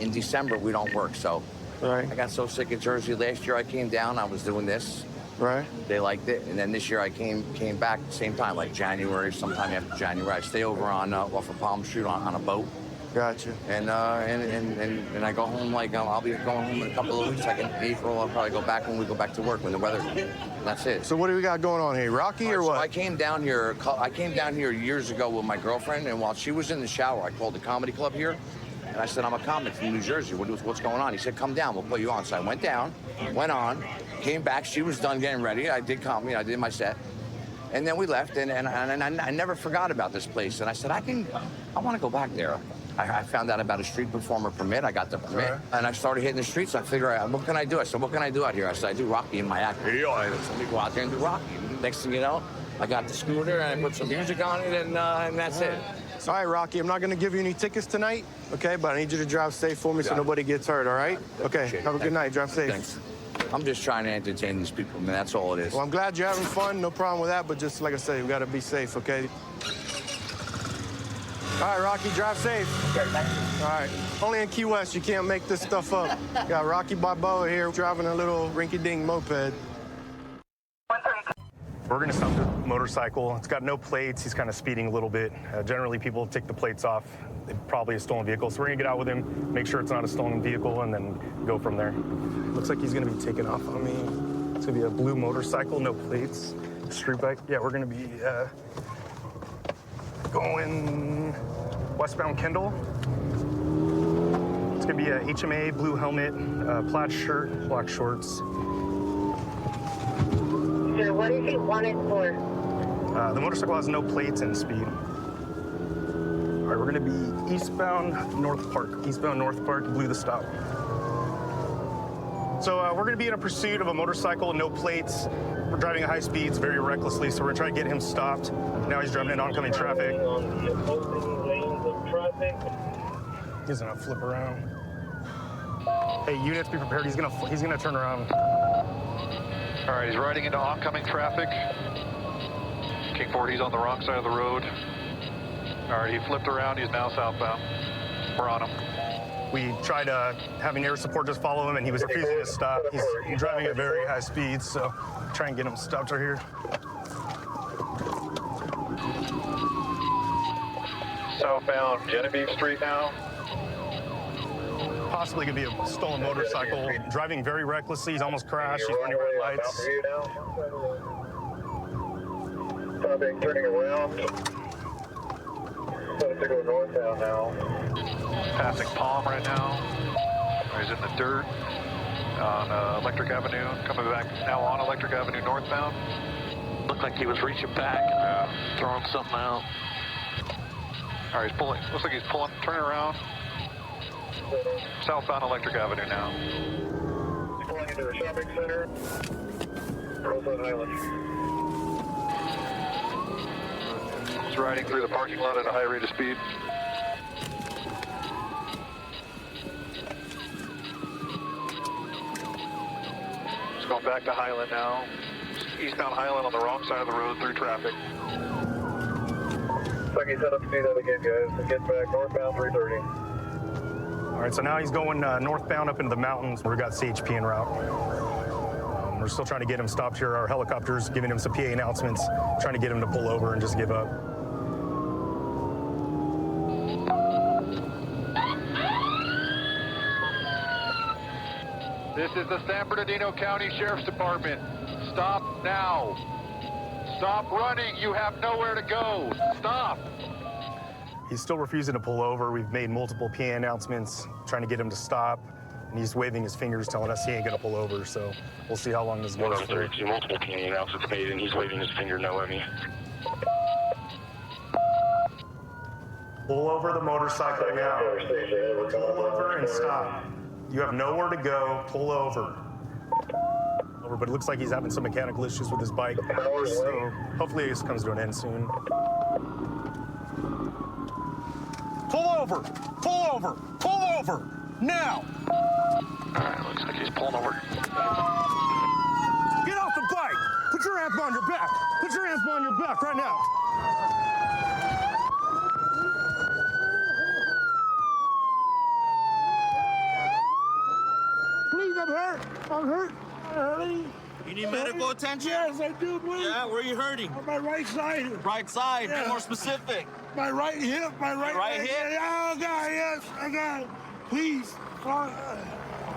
in December we don't work. So right. I got so sick of Jersey. Last year I came down. I was doing this. Right. They liked it, and then this year I came back at the same time, like January, sometime after January. I stay over on off of Palm Street on a boat. Gotcha. And I go home like I'll be going home in a couple of weeks. Like in April, I'll probably go back when we go back to work when the weather. That's it. So what do we got going on here? Rocky or what? So I came down here. Years ago with my girlfriend, and while she was in the shower, I called the comedy club here, and I said I'm a comic from New Jersey. What's going on? He said come down. We'll put you on. So I went down, went on, came back. She was done getting ready. I did comedy. I did my set. And then we left, and I never forgot about this place. And I said, I want to go back there. I found out about a street performer permit. I got the permit, and I started hitting the streets. I figured out, what can I do? I said, what can I do out here? I said, I do Rocky in my act. I said, let me go out there and do Rocky. Next thing you know, I got the scooter, and I put some music on it, and that's it. All right, Rocky, I'm not going to give you any tickets tonight, okay? But I need you to drive safe for me so nobody gets hurt, all right? Okay, have a good night. Drive safe. Thanks. I'm just trying to entertain these people, man. That's all it is. Well, I'm glad you're having fun. No problem with that. But just like I said, we got to be safe, okay? All right, Rocky, drive safe. Okay, thank you. All right. Only in Key West, you can't make this stuff up. Got Rocky Balboa here driving a little rinky-dink moped. We're going to stop the motorcycle. It's got no plates. He's kind of speeding a little bit. Generally, people take the plates off. It's probably a stolen vehicle. So we're going to get out with him, make sure it's not a stolen vehicle, and then go from there. Looks like he's going to be taking off on me. It's going to be a blue motorcycle, no plates. Street bike. Yeah, we're going to be going westbound Kendall. It's going to be a HMA, blue helmet, plaid shirt, black shorts. Sir, what is he wanted for? The motorcycle has no plates and speed. All right, we're going to be eastbound North Park. Eastbound North Park, blue the stop. So we're going to be in a pursuit of a motorcycle, no plates. We're driving at high speeds, very recklessly, so we're going to try to get him stopped. Now he's driving in oncoming traffic. He's going to flip around. Hey, units, be prepared. He's going to turn around. All right, he's riding into oncoming traffic. King 40, he's on the wrong side of the road. All right, he flipped around. He's now southbound. We're on him. We tried having air support just follow him, and he was refusing to stop. He's driving at very high speeds, so try and get him stopped right here. Southbound Genevieve Street now. Possibly could be a stolen motorcycle. Driving very recklessly. He's almost crashed. He's running red lights. Turning around. To go northbound now. Passing Palm right now. He's in the dirt on Electric Avenue. Coming back now on Electric Avenue northbound. Looked like he was reaching back and throwing something out. All right, he's pulling. Looks like he's pulling. Turning around. Southbound Electric Avenue now. Pulling into the shopping center. Roseland Highland. He's riding through the parking lot at a high rate of speed. He's going back to Highland now. Eastbound Highland on the wrong side of the road through traffic. Looks like he's set up to do that again, guys. Get back northbound 330. All right, so now he's going northbound up into the mountains. We've got CHP en route. We're still trying to get him stopped here. Our helicopter's giving him some PA announcements, trying to get him to pull over and just give up. This is the San Bernardino County Sheriff's Department. Stop now. Stop running. You have nowhere to go. Stop. He's still refusing to pull over. We've made multiple PA announcements, trying to get him to stop. And he's waving his fingers, telling us he ain't gonna pull over. So we'll see how long this goes for. Multiple PA announcements made, and he's waving his finger no at me. Pull over the motorcycle now. Pull over and stop. You have nowhere to go. Pull over. But it looks like he's having some mechanical issues with his bike. So hopefully this comes to an end soon. Pull over! Pull over! Pull over! Now! Alright, looks like he's pulling over. Get off the bike! Put your hands behind your back! Put your hands behind your back right now! Please, I'm hurt! I'm hurt! You need medical attention? Yes, I do, please. Yeah, where are you hurting? On my right side. Right side, Yeah. be more specific. My right hip, my right leg. hip? Oh, God, yes, I got it. Please. Why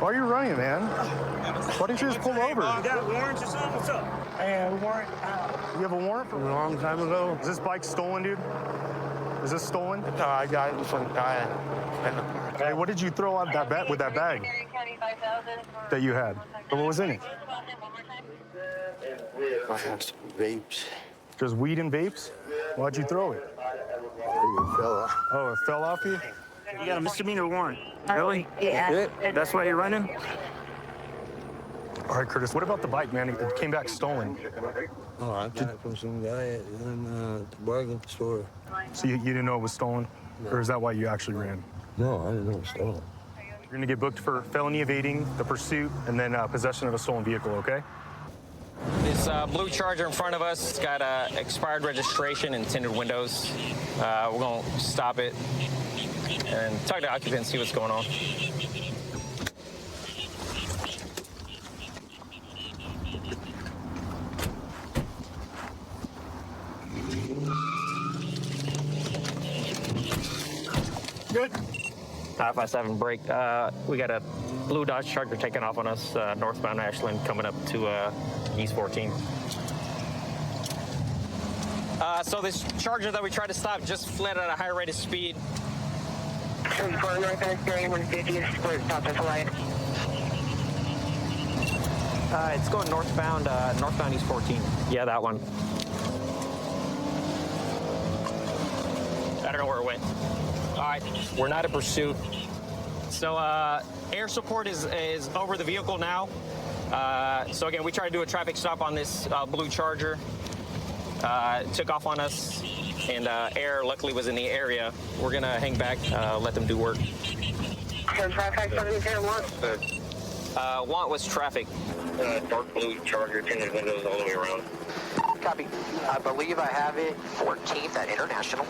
are you running, man? Why didn't you just pull over? You got a warrant or something? What's up? I have a warrant. You have a warrant? From a long time ago. Is this bike stolen, dude? Is this stolen? No, I got it from a guy. Hey, what did you throw out that with that bag that you had? What was in it? I have some vapes. There's weed and vapes? Why'd you throw it? It fell off. Oh, it fell off you? You got a misdemeanor warrant. Really? Yeah. That's why you're running? All right, Curtis, what about the bike, man? It came back stolen. Oh, I got it from some guy in the bargain store. So you didn't know it was stolen? Or is that why you actually ran? No, I didn't know it was stolen. You're gonna get booked for felony evading, the pursuit, and then possession of a stolen vehicle, okay? This blue Charger in front of us, it's got expired registration and tinted windows. We're gonna stop it and talk to the occupant, see what's going on. Good. 557 break. We got a blue Dodge Charger taking off on us, northbound Ashland, coming up to East 14. So this Charger that we tried to stop just fled at a high rate of speed. It's going northbound, northbound East 14. Yeah, that one. I don't know where it went. All right, we're not in pursuit. So air support is over the vehicle now. So again, we tried to do a traffic stop on this blue Charger. It took off on us, and air luckily was in the area. We're gonna hang back, let them do work. Want was traffic. Dark blue Charger, tinted windows all the way around. Copy. I believe I have it 14th at International.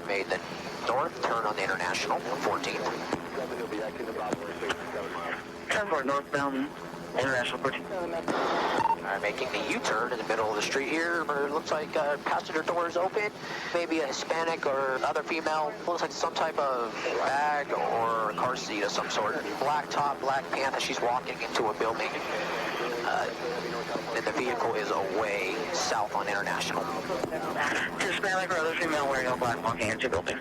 Made the north turn on the International, 14th. Turn for northbound International 14. Making the U-turn in the middle of the street here, where it looks like passenger door is open. Maybe a Hispanic or other female. Looks like some type of bag or a car seat of some sort. Black top, black pants, and she's walking into a building. And the vehicle is away south on International. Hispanic or other female wearing all black walking into building.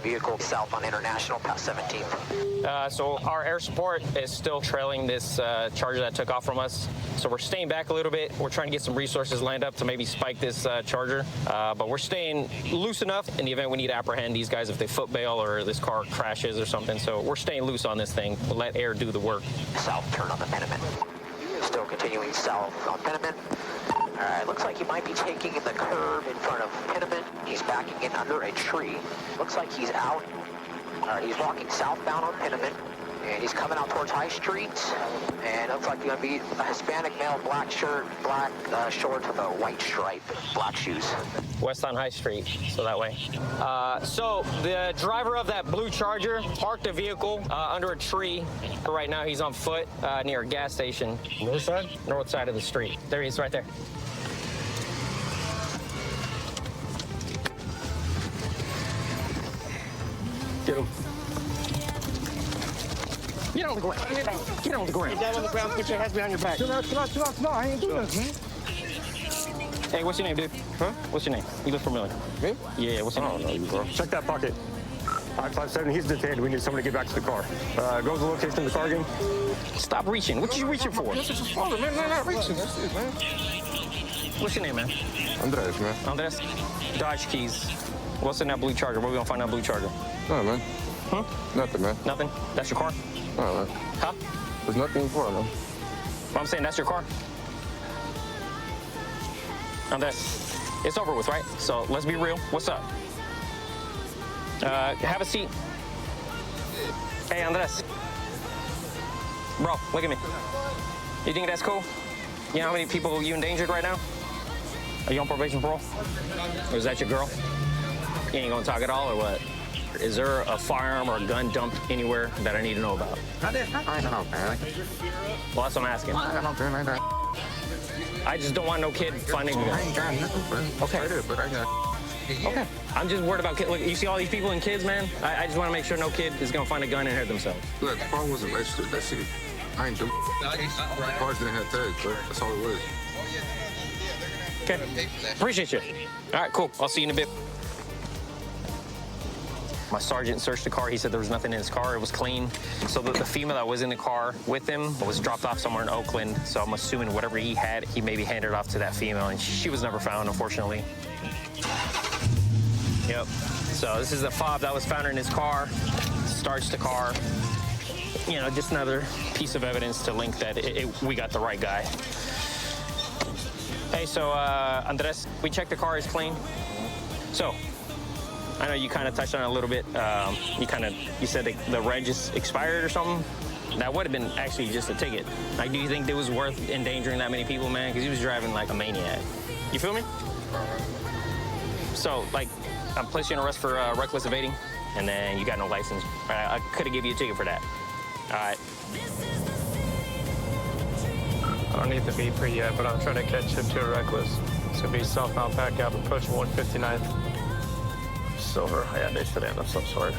Vehicle south on International, past 17th. So our air support is still trailing this Charger that took off from us. So we're staying back a little bit. We're trying to get some resources lined up to maybe spike this Charger. But we're staying loose enough in the event we need to apprehend these guys if they foot bail or this car crashes or something. So we're staying loose on this thing. We'll let air do the work. South turn on the Penniman. Still continuing south on Penniman. Looks like he might be taking the curve in front of Penniman. He's backing in under a tree. Looks like he's out. He's walking southbound on Penniman. and he's coming out towards High Street, and it looks like he's gonna be a Hispanic male, black shirt, black shorts with a white stripe, black shoes. West on High Street, so that way. So the driver of that blue Charger parked the vehicle under a tree. Right now he's on foot near a gas station. North side? North side of the street. There he is, right there. Get him. Get on the ground. Get on the ground. Get down on the ground. Put your hands behind your back. Chill out. No, I ain't doing this, man. Hey, what's your name, dude? Huh? What's your name? You look familiar. Me? Yeah, what's your name? I don't know you, bro. Check that pocket. 557, he's detained. We need somebody to get back to the car. Go to the location of the car again. Stop reaching. What you reaching for? This is his father, man. I'm not reaching. That's it, man. What's your name, man? Andres, man. Andres? Dodge keys. What's in that blue Charger? Where we gonna find that blue Charger? No, man. Huh? Nothing, man. Nothing? That's your car? No, man. Huh? There's nothing for them. Well, I'm saying that's your car? Andres, it's over with, right? So let's be real. What's up? Have a seat. Hey, Andres. Bro, look at me. You think that's cool? You know how many people you endangered right now? Are you on probation parole? Or is that your girl? You ain't gonna talk at all or what? Is there a firearm or a gun dumped anywhere that I need to know about? I don't know, man. Well, that's what I'm asking. I don't care like that. I just don't want no kid finding a gun. I ain't got nothing, bro. Okay. I do, but I got... Okay. I'm just worried about kids. Look, you see all these people and kids, man? I just want to make sure no kid is going to find a gun and hurt themselves. Look, the car wasn't registered. That's it. I ain't doing the cars didn't have tags, bro. That's all it was. Okay. Appreciate you. All right, cool. I'll see you in a bit. My sergeant searched the car. He said there was nothing in his car. It was clean. So the female that was in the car with him was dropped off somewhere in Oakland. So I'm assuming whatever he had, he maybe handed it off to that female, and she was never found, unfortunately. Yep. So this is the fob that was found in his car. Starts the car. You know, just another piece of evidence to link that we got the right guy. Hey, so Andres, we checked the car is clean. So I know you kind of touched on it a little bit. You said the reg is expired or something. That would have been actually just a ticket. Like, do you think it was worth endangering that many people, man? Because he was driving like a maniac. You feel me? So, like, I'm placing you on arrest for reckless evading, and then you got no license. I could have given you a ticket for that. All right. I don't need the beeper yet, but I'm trying to catch him to a reckless. It's gonna be southbound back out, approaching 159th. Silver Hyundai sedan of some sort.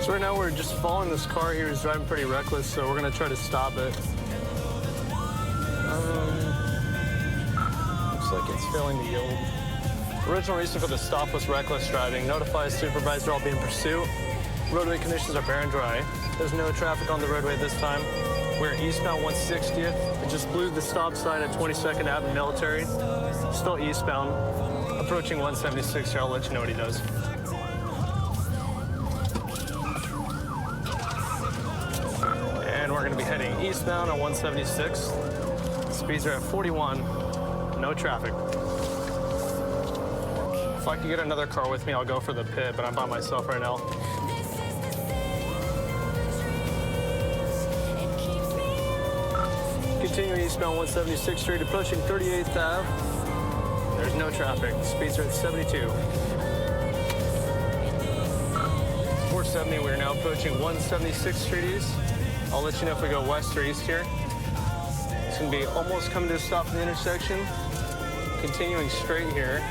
So right now we're just following this car here. He's driving pretty reckless, so we're gonna try to stop it. Looks like it's failing to yield. Original reason for the stop was reckless driving. Notify supervisor I'll be in pursuit. Roadway conditions are bare and dry. There's no traffic on the roadway this time. We're eastbound 160th. I just blew the stop sign at 22nd Avenue Military. Still eastbound. Approaching 176 here. I'll let you know what he does. And we're going to be heading eastbound on 176. Speeds are at 41. No traffic. If I could get another car with me, I'll go for the pit, but I'm by myself right now. Continuing eastbound 176th Street, approaching 38th Ave. There's no traffic. Speeds are at 72. 470, we're now approaching 176th Street East. I'll let you know if we go west or east here. It's gonna be almost coming to a stop in the intersection. Continuing straight here.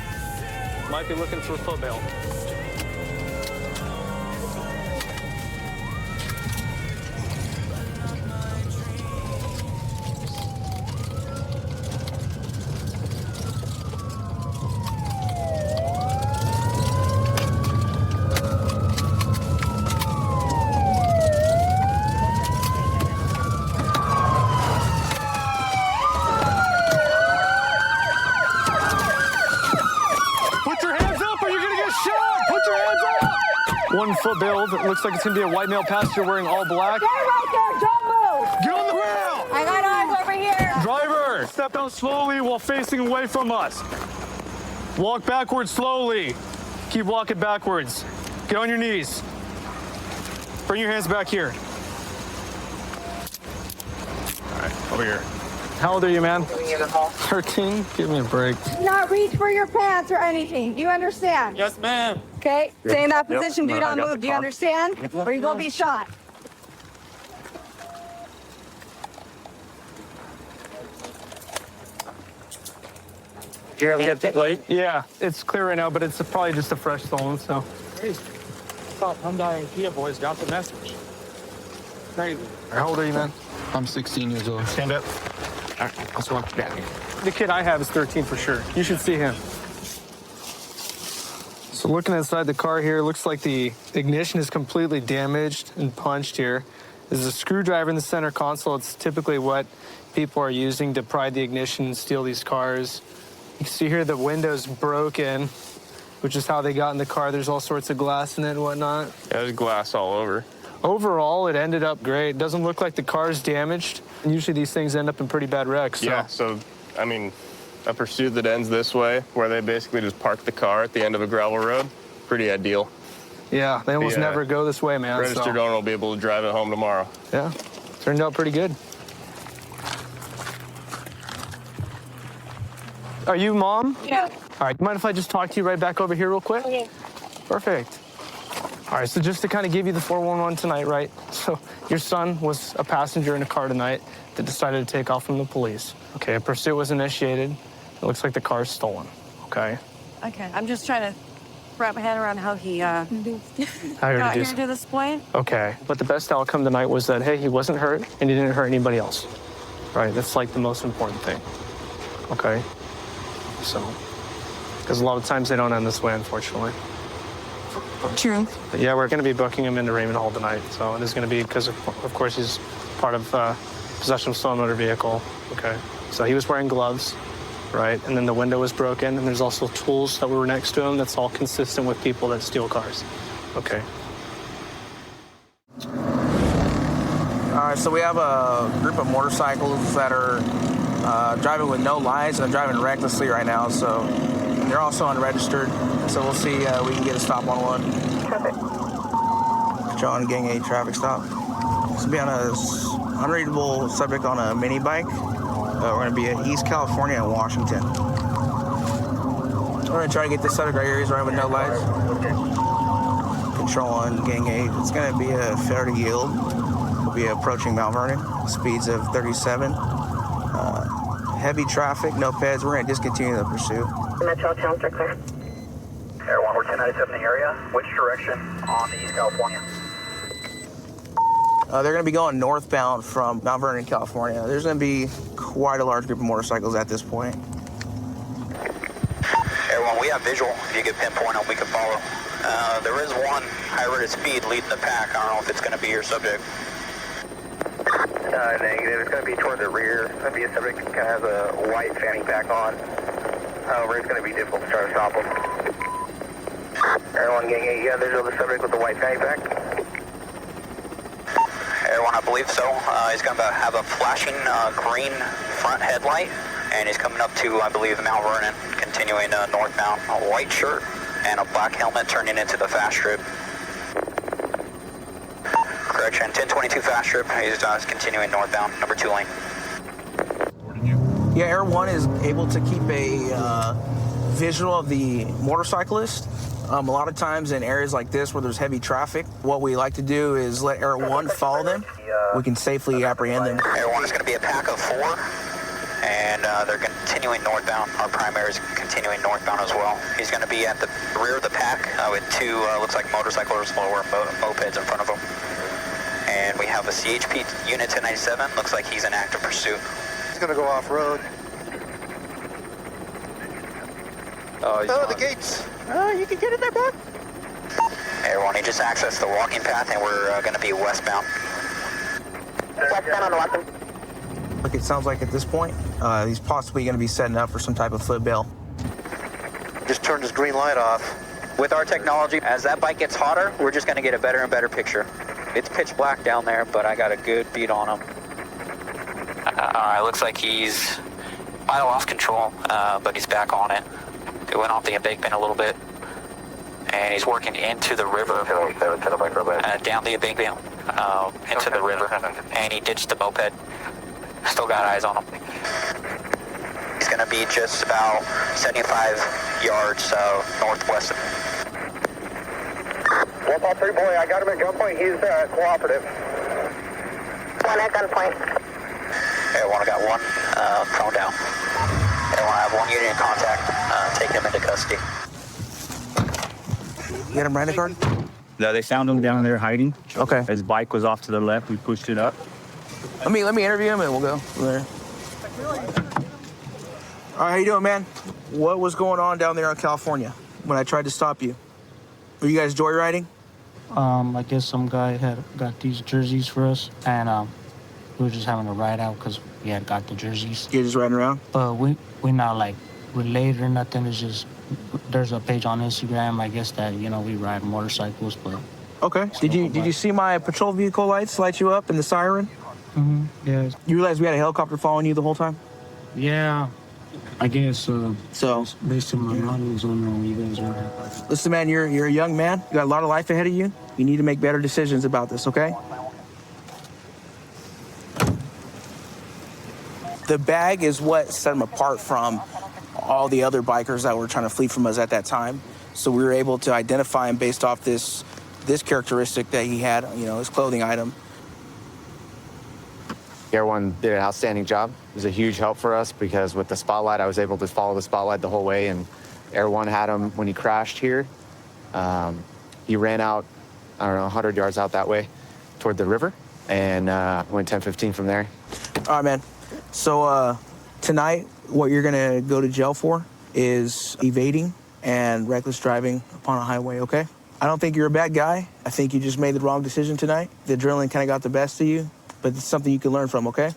Might be looking for a foot bail. Foot bail. It looks like it's gonna be a white male passenger wearing all black. Stay right there, don't move! Get on the ground! I got eyes over here! Driver, step down slowly while facing away from us. Walk backwards slowly. Keep walking backwards. Get on your knees. Bring your hands back here. Over here. How old are you, man? 13? Give me a break. Do not reach for your pants or anything. Do you understand? Yes, ma'am. Okay? Stay in that position. Do I not got the move. Do you car. understand? Or you will be shot. Yeah, it's clear right now, but it's probably just a fresh stolen, so. Stop Hyundai Kia boys got the message. Crazy. How old are you, man? I'm 16 years old. Stand up. All right, let's walk down here. The kid I have is 13 for sure. You should see him. So looking inside the car here, looks like the ignition is completely damaged and punched here. There's a screwdriver in the center console. It's typically what people are using to pry the ignition and steal these cars. You can see here the window's broken, which is how they got in the car. There's all sorts of glass in it and whatnot. Yeah, there's glass all over. Overall, it ended up great. It doesn't look like the car's damaged. Usually these things end up in pretty bad wrecks. So. Yeah, so, I mean, a pursuit that ends this way, where they basically just park the car at the end of a gravel road, pretty ideal. Yeah, they almost never go this way, man. Registered owner will be able to drive it home tomorrow. Yeah, turned out pretty good. Are you Mom? Yeah. All right, mind if I just talk to you right back over here real quick? Okay. Perfect. All right, so just to kind of give you the 411 tonight, right? So your son was a passenger in a car tonight that decided to take off from the police. Okay, a pursuit was initiated. It looks like the car's stolen, okay? Okay, I'm just trying to wrap my head around how he got here to this point. Okay, but the best outcome tonight was that, hey, he wasn't hurt and he didn't hurt anybody else, right? That's like the most important thing, okay? So, because a lot of times they don't end this way, unfortunately. True. But yeah, we're going to be booking him into Raymond Hall tonight. So it is going to be because, of course, he's part of possession of stolen motor vehicle. Okay. So he was wearing gloves, right? And then the window was broken. And there's also tools that were next to him. That's all consistent with people that steal cars. Okay. All right, so we have a group of motorcycles that are driving with no lights and driving recklessly right now. So they're also unregistered. So we'll see we can get a stop on one. John Gang 8 traffic stop. This will be on a unreadable subject on a mini bike. We're going to be in East California and Washington. We're going to try to get this subject right here. He's driving with no lights. Control on Gang 8. It's going to be a fair to yield. We'll be approaching Mount Vernon. Speeds of 37. Heavy traffic, no peds. We're going to discontinue the pursuit. Metro Towns are clear. Air 1, we're 1097 in the area. Which direction on the East California? They're going to be going northbound from Mount Vernon, California. There's going to be quite a large group of motorcycles at this point. Air 1, we have visual. If you could pinpoint them, we can follow. There is one high rate of speed leading the pack. I don't know if it's going to be your subject. Negative. It's going to be toward the rear. It's going to be a subject that has a white fanny pack on. However, it's going to be difficult to try to stop him. Air 1, Gang 8, yeah, there's the subject with the white fanny pack. Air 1, I believe so. He's going to have a flashing green front headlight, and he's coming up to, I believe, Mount Vernon, continuing northbound. A white shirt and a black helmet turning into the fast strip. Correction, 1022 fast strip. He's continuing northbound, number 2 lane. Yeah, Air 1 is able to keep a visual of the motorcyclist. A lot of times in areas like this where there's heavy traffic, what we like to do is let Air 1 follow them. We can safely apprehend them. Air 1 is going to be a pack of 4, and they're continuing northbound. Our primary is continuing northbound as well. He's going to be at the rear of the pack with 2, looks like motorcycles or mopeds in front of him. And we have a CHP unit 1097. Looks like he's in active pursuit. He's going to go off-road. Oh, the gates. You can get in there, bud. Everyone, he just accessed the walking path, and we're going to be westbound. Westbound on the weapon. Look, it sounds like at this point, he's possibly going to be setting up for some type of flip bail. Just turned his green light off. With our technology, as that bike gets hotter, we're just going to get a better and better picture. It's pitch black down there, but I got a good beat on him. It looks like he's might have lost control, but he's back on it. It went off the embankment a little bit, and he's working into the river, down the embankment, into the river, and he ditched the moped. Still got eyes on him. He's gonna be just about 75 yards northwest of 153 boy, I got him at gunpoint. He's cooperative. One at gunpoint. Air 1, I got one prone down. Air 1, I have one unit in contact. Taking him into custody. You got him riding card? No, they found him down there hiding. Okay. His bike was off to the left. We pushed it up. Let me interview him and we'll go from there. All right, how you doing, man? What was going on down there in California when I tried to stop you? Were you guys joyriding? I guess some guy had got these jerseys for us, and we were just having a ride out because we had got the jerseys. You're just riding around? But we're not like related or nothing. It's just there's a page on Instagram, I guess, that we ride motorcycles. But okay. Did you see my patrol vehicle lights light you up and the siren? Yeah. You realize we had a helicopter following you the whole time? Yeah. I guess so. Based on my models on you guys are. Listen, man, you're a young man. You got a lot of life ahead of you. You need to make better decisions about this, okay? The bag is what set him apart from all the other bikers that were trying to flee from us at that time. So we were able to identify him based off this characteristic that he had, his clothing item. Air 1 did an outstanding job. It was a huge help for us because with the spotlight, I was able to follow the spotlight the whole way, and Air 1 had him when he crashed here. He ran out, 100 yards out that way toward the river, and went 10-15 from there. All right, man. So tonight, what you're gonna go to jail for is evading and reckless driving upon a highway, okay? I don't think you're a bad guy. I think you just made the wrong decision tonight. The adrenaline kind of got the best of you, but it's something you can learn from, okay?